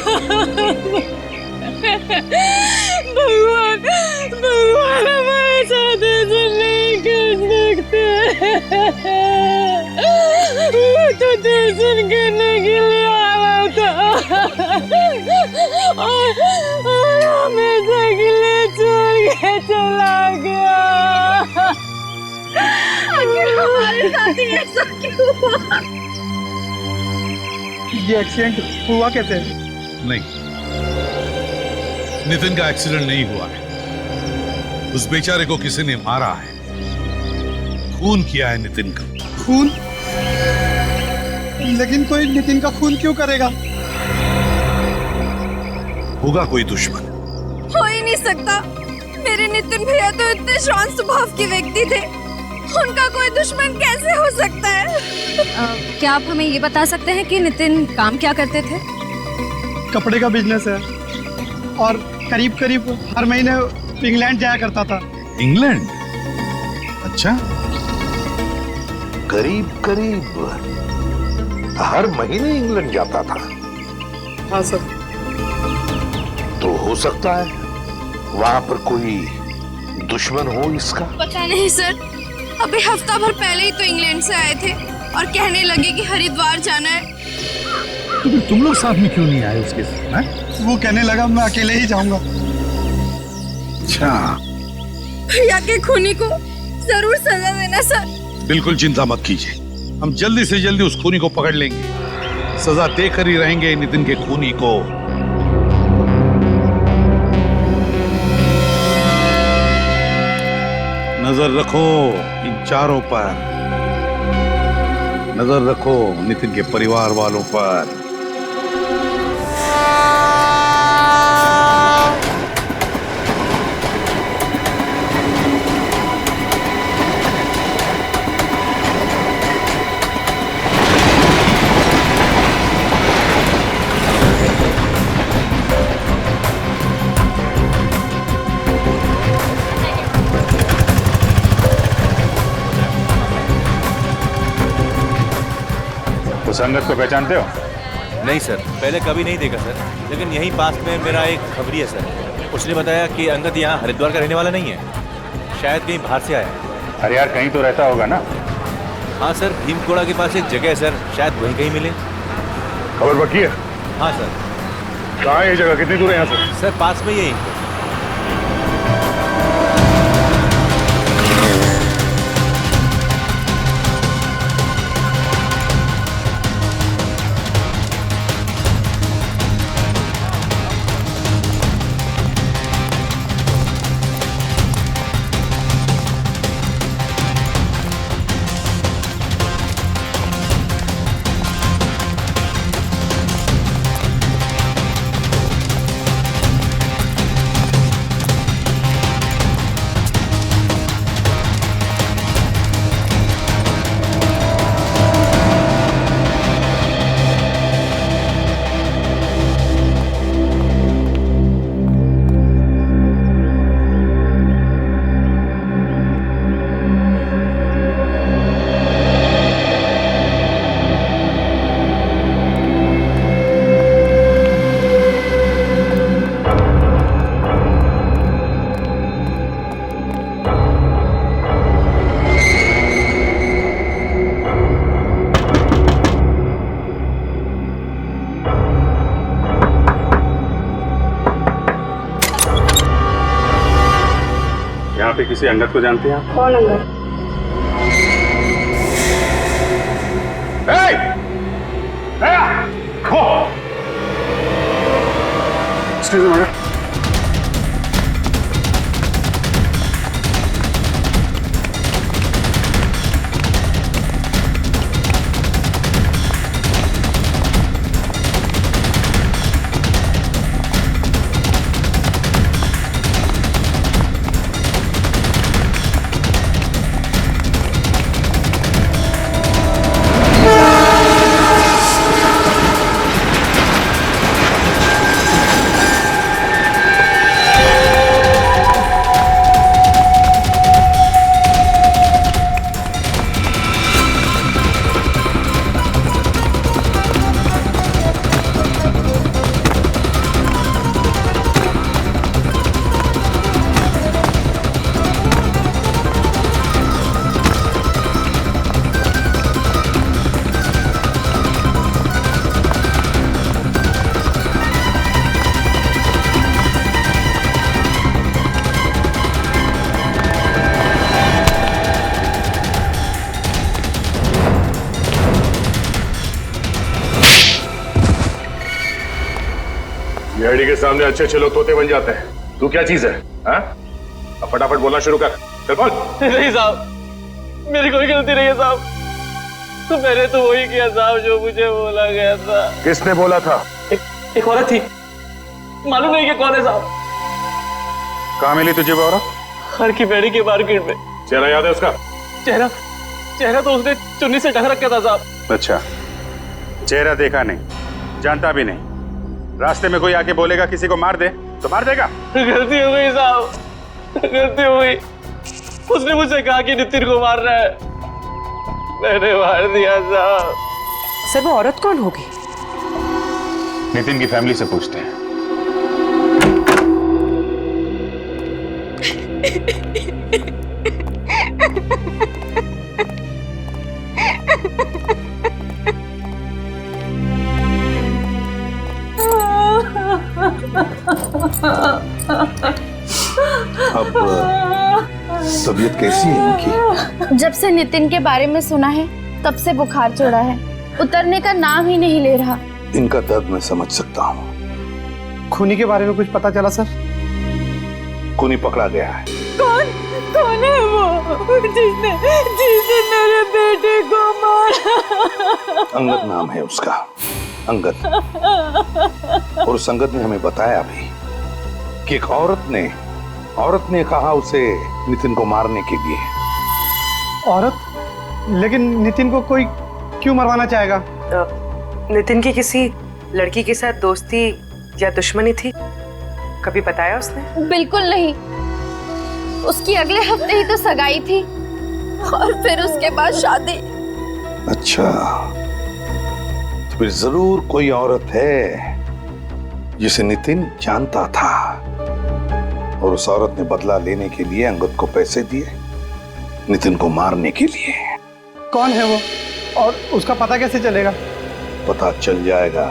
भगवान हमारे साथ ऐसा नहीं कर सकते। वो तो दर्शन करने के लिए आया था और हमेशा के लिए छोड़ के चला गया। आखिर हमारे साथ ही ऐसा क्यों हुआ? ये एक्सीडेंट हुआ कैसे? नहीं, नितिन का एक्सीडेंट नहीं हुआ है। उस बेचारे को किसी ने मारा है, खून किया है नितिन का। खून? लेकिन कोई नितिन का खून क्यों करेगा? होगा कोई दुश्मन। हो ही नहीं सकता। मेरे नितिन भैया तो इतने शांत स्वभाव के व्यक्ति थे, उनका कोई दुश्मन कैसे हो सकता है? क्या आप हमें ये बता सकते हैं कि नितिन काम क्या करते थे? कपड़े का बिजनेस है और करीब करीब हर महीने इंग्लैंड जाया करता था। इंग्लैंड? अच्छा, करीब करीब हर महीने इंग्लैंड जाता था? हाँ सर। तो हो सकता है वहां पर कोई दुश्मन हो इसका। पता नहीं सर, अभी हफ्ता भर पहले ही तो इंग्लैंड से आए थे और कहने लगे कि हरिद्वार जाना है। तो फिर तुम लोग साथ में क्यों नहीं आए उसके साथ? वो कहने लगा मैं अकेले ही जाऊंगा। अच्छा, भैया के खूनी को जरूर सजा देना सर। बिल्कुल चिंता मत कीजिए, हम जल्दी से जल्दी उस खूनी को पकड़ लेंगे, सजा देकर ही रहेंगे नितिन के खूनी को। नजर रखो इन चारों पर, नजर रखो नितिन के परिवार वालों पर। तो संगत को पहचानते हो? नहीं सर, पहले कभी नहीं देखा सर, लेकिन यहीं पास में मेरा एक खबरी है सर। उसने बताया कि अंगद यहाँ हरिद्वार का रहने वाला नहीं है, शायद कहीं बाहर से आया। अरे यार, कहीं तो रहता होगा ना? हाँ सर, भीमकोड़ा के पास एक जगह है सर, शायद वहीं कहीं मिले। खबर पक्की है? हाँ सर। कहाँ है ये जगह, कितनी दूर है यहाँ से? सर पास में यही। यहाँ पे किसी अंगद को जानते हैं आप? कौन अंगद? Excuse me. बिहाड़ी के सामने अच्छे अच्छे लोग तोते बन जाते हैं। तू क्या चीज है? हाँ? अब फटाफट बोलना शुरू कर। चल बोल। नहीं साहब, मेरी कोई गलती नहीं है साहब, तो मैंने तो वही किया साहब जो मुझे बोला गया था। किसने बोला था? एक औरत थी, मालूम नहीं कि कौन है साहब। कहाँ मिली तुझे वो औरत? हर की बेड़ी के मार्केट में। चेहरा याद है उसका? चेहरा तो उसने चुन्नी से ढक रखा था साहब। अच्छा, चेहरा देखा नहीं, जानता भी नहीं। रास्ते में कोई आके बोलेगा किसी को मार दे तो मार देगा? गलती हो गई साहब, गलती हो गई। उसने मुझसे कहा कि नितिन को मार रहा है, मैंने मार दिया साहब। सर वो औरत कौन होगी? नितिन की फैमिली से पूछते हैं। अब तबीयत कैसी है इनकी? जब से नितिन के बारे में सुना है तब से बुखार चढ़ा है, उतरने का नाम ही नहीं ले रहा। इनका दर्द मैं समझ सकता हूँ। खूनी के बारे में कुछ पता चला सर? खूनी पकड़ा गया है। कौन है वो जिसने मेरे बेटे को मारा? अंगद नाम है उसका, अंगद। और उस अंगद ने हमें बताया भी कि एक औरत ने कहा उसे नितिन को मारने के लिए। औरत? लेकिन नितिन को कोई क्यों मरवाना चाहेगा? नितिन की किसी लड़की के साथ दोस्ती या दुश्मनी थी? कभी बताया उसने? बिल्कुल नहीं, उसकी अगले हफ्ते ही तो सगाई थी और फिर उसके बाद शादी। अच्छा, तो फिर जरूर कोई औरत है जिसे नितिन जानता था और उस औरत ने बदला लेने के लिए अंगद को पैसे दिए नितिन को मारने के लिए। कौन है वो और उसका पता कैसे चलेगा? पता चल जाएगा।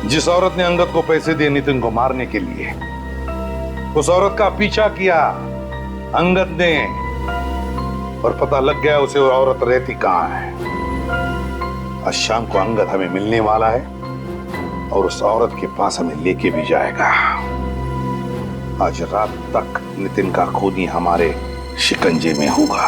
जिस औरत ने अंगद को पैसे दिए नितिन को मारने के लिए, उस औरत का पीछा किया अंगद ने और पता लग गया उसे वो औरत रहती कहां है। आज शाम को अंगद हमें मिलने वाला है और उस औरत के पास हमें लेके भी जाएगा। आज रात तक नितिन का खूनी हमारे शिकंजे में होगा।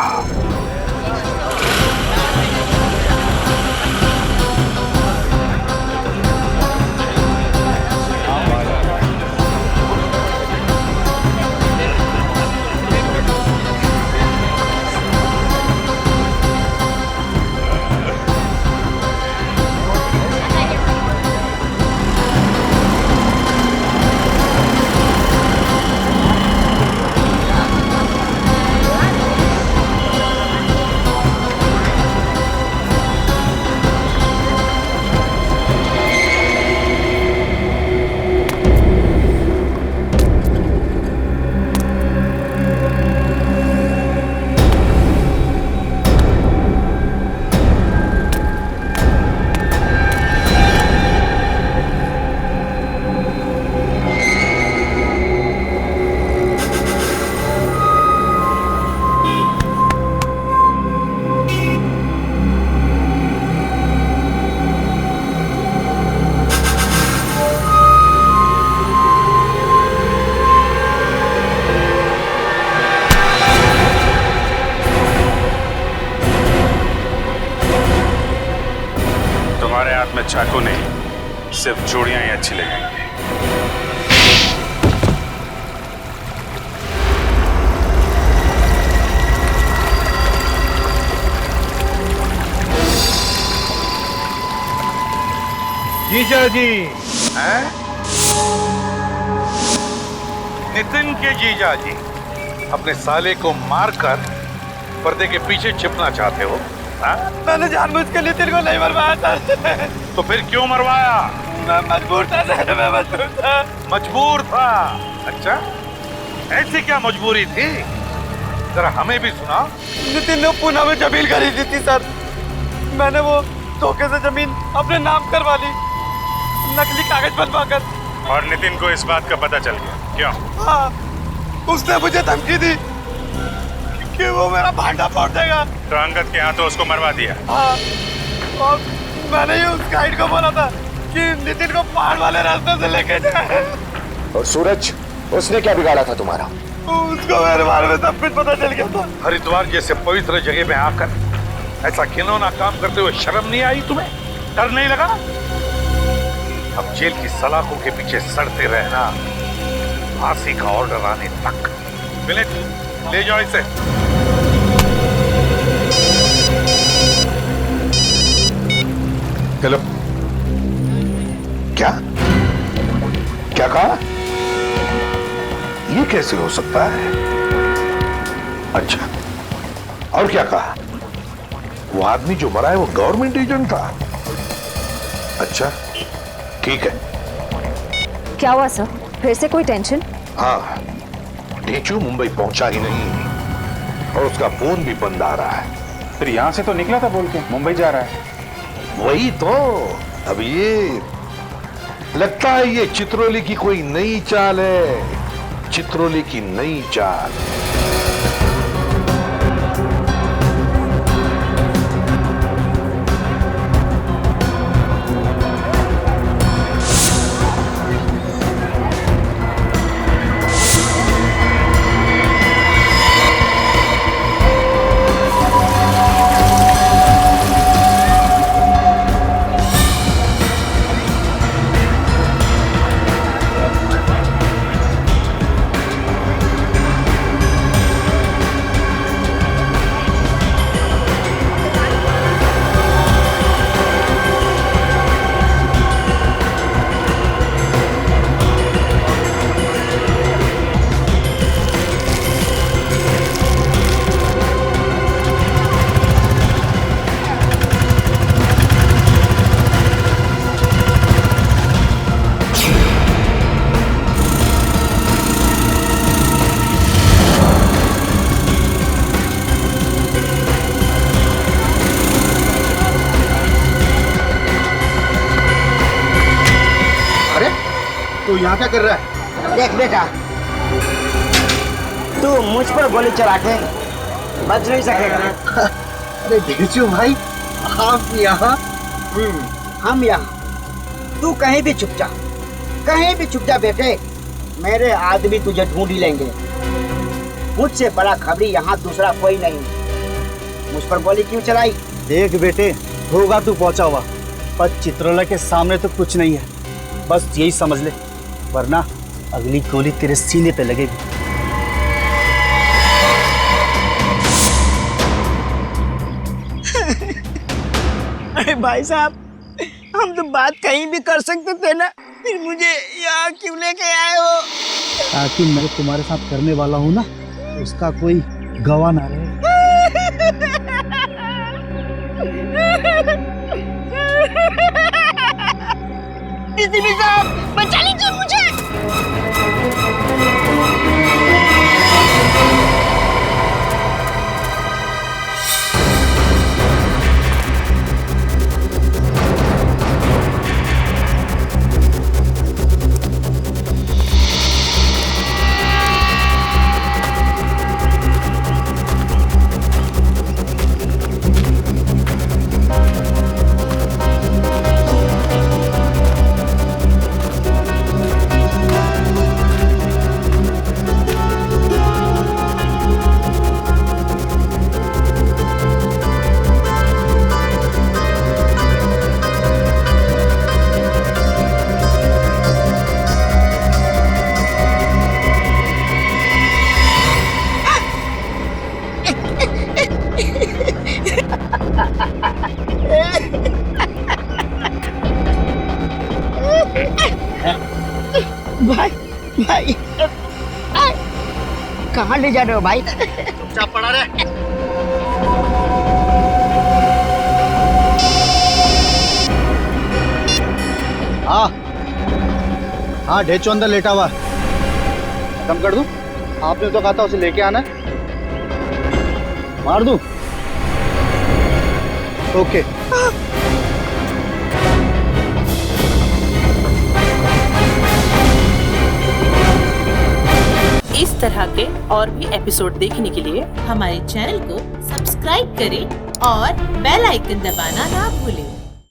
चाकू नहीं, सिर्फ चूड़ियां ही अच्छी लगेंगी। जीजा जी हैं? नितिन के जीजा जी अपने साले को मारकर पर्दे के पीछे छिपना चाहते हो? मैंने जानबूझ के नितिन को नहीं मरवाया था। तो फिर क्यों मरवाया? मैं मजबूर था सर, मैं मजबूर था। मजबूर था? अच्छा, ऐसी क्या मजबूरी थी? जरा हमें भी सुना। नितिन ने पुणे में जमीन खरीदी थी सर, मैंने वो धोखे से जमीन अपने नाम करवा ली, नकली कागज बनवाकर। और नितिन को इस बात का पता चल गया? क्यों? हाँ, उसने मुझे धमकी दी कि वो मेरा भांडा फोड़ देगा। तो अंगद के हाथों उसको मरवा दिया? हाँ, और मैंने ही उस गाइड को बोला था कि नितिन को पहाड़ वाले रास्ते से लेके जाए। और सूरज, उसने क्या बिगाड़ा था तुम्हारा? उसको मेरे बारे में सब कुछ पता चल गया था। हरिद्वार जैसे पवित्र जगह में आकर ऐसा घिनौना काम करते हुए शर्म नहीं आई तुम्हें? डर नहीं लगा? अब जेल की सलाखों के पीछे सड़ते रहना, फांसी का ऑर्डर आने तक। मिलिंद, ले जाओ इसे। हेलो, क्या क्या कहा? ये कैसे हो सकता है? अच्छा, और क्या कहा? वो आदमी जो मरा है वो गवर्नमेंट एजेंट था? अच्छा, ठीक है। क्या हुआ सर, फिर से कोई टेंशन? हाँ, ढेंचू मुंबई पहुंचा ही नहीं और उसका फोन भी बंद आ रहा है। फिर यहां से तो निकला था बोल के मुंबई जा रहा है। वही तो, अब ये लगता है ये चित्रोली की कोई नई चाल है, चित्रोली की नई चाल। तू यहाँ क्या कर रहा है? देख बेटा, तू मुझ पर गोली चला के बच नहीं सकेगा। अरे ढेंचू भाई, आप यहाँ? हम यहाँ, तू कहीं भी छुप जा, कहीं भी छुप जा बेटे, मेरे आदमी तुझे ढूंढ ही लेंगे। मुझसे बड़ा खबरी यहाँ दूसरा कोई नहीं। मुझ पर गोली क्यों चलाई? देख बेटे, होगा तू पहुंचा हुआ, पर चित्रोला के सामने तो कुछ नहीं है, बस यही समझ ले, वरना अगली गोली तेरे सीने पे लगेगी। अरे भाई साहब, हम तो बात कहीं भी कर सकते थे ना, फिर मुझे यहाँ क्यों लेके आए हो? ताकि मैं तुम्हारे साथ करने वाला हूँ ना, उसका कोई गवाह ना रहे। डीसीपी साहब, बचा लीजिए मुझे। भाई भाई, कहाँ ले जा रहे हो भाई? चुपचाप पड़ा रहे। हाँ हाँ, ढेंचू अंदर लेटा हुआ। खत्म कर दूं? आपने तो कहा था उसे लेके आना है। मार दूं? ओके। इस तरह के और भी एपिसोड देखने के लिए हमारे चैनल को सब्सक्राइब करें और बेल आइकन दबाना ना भूलें।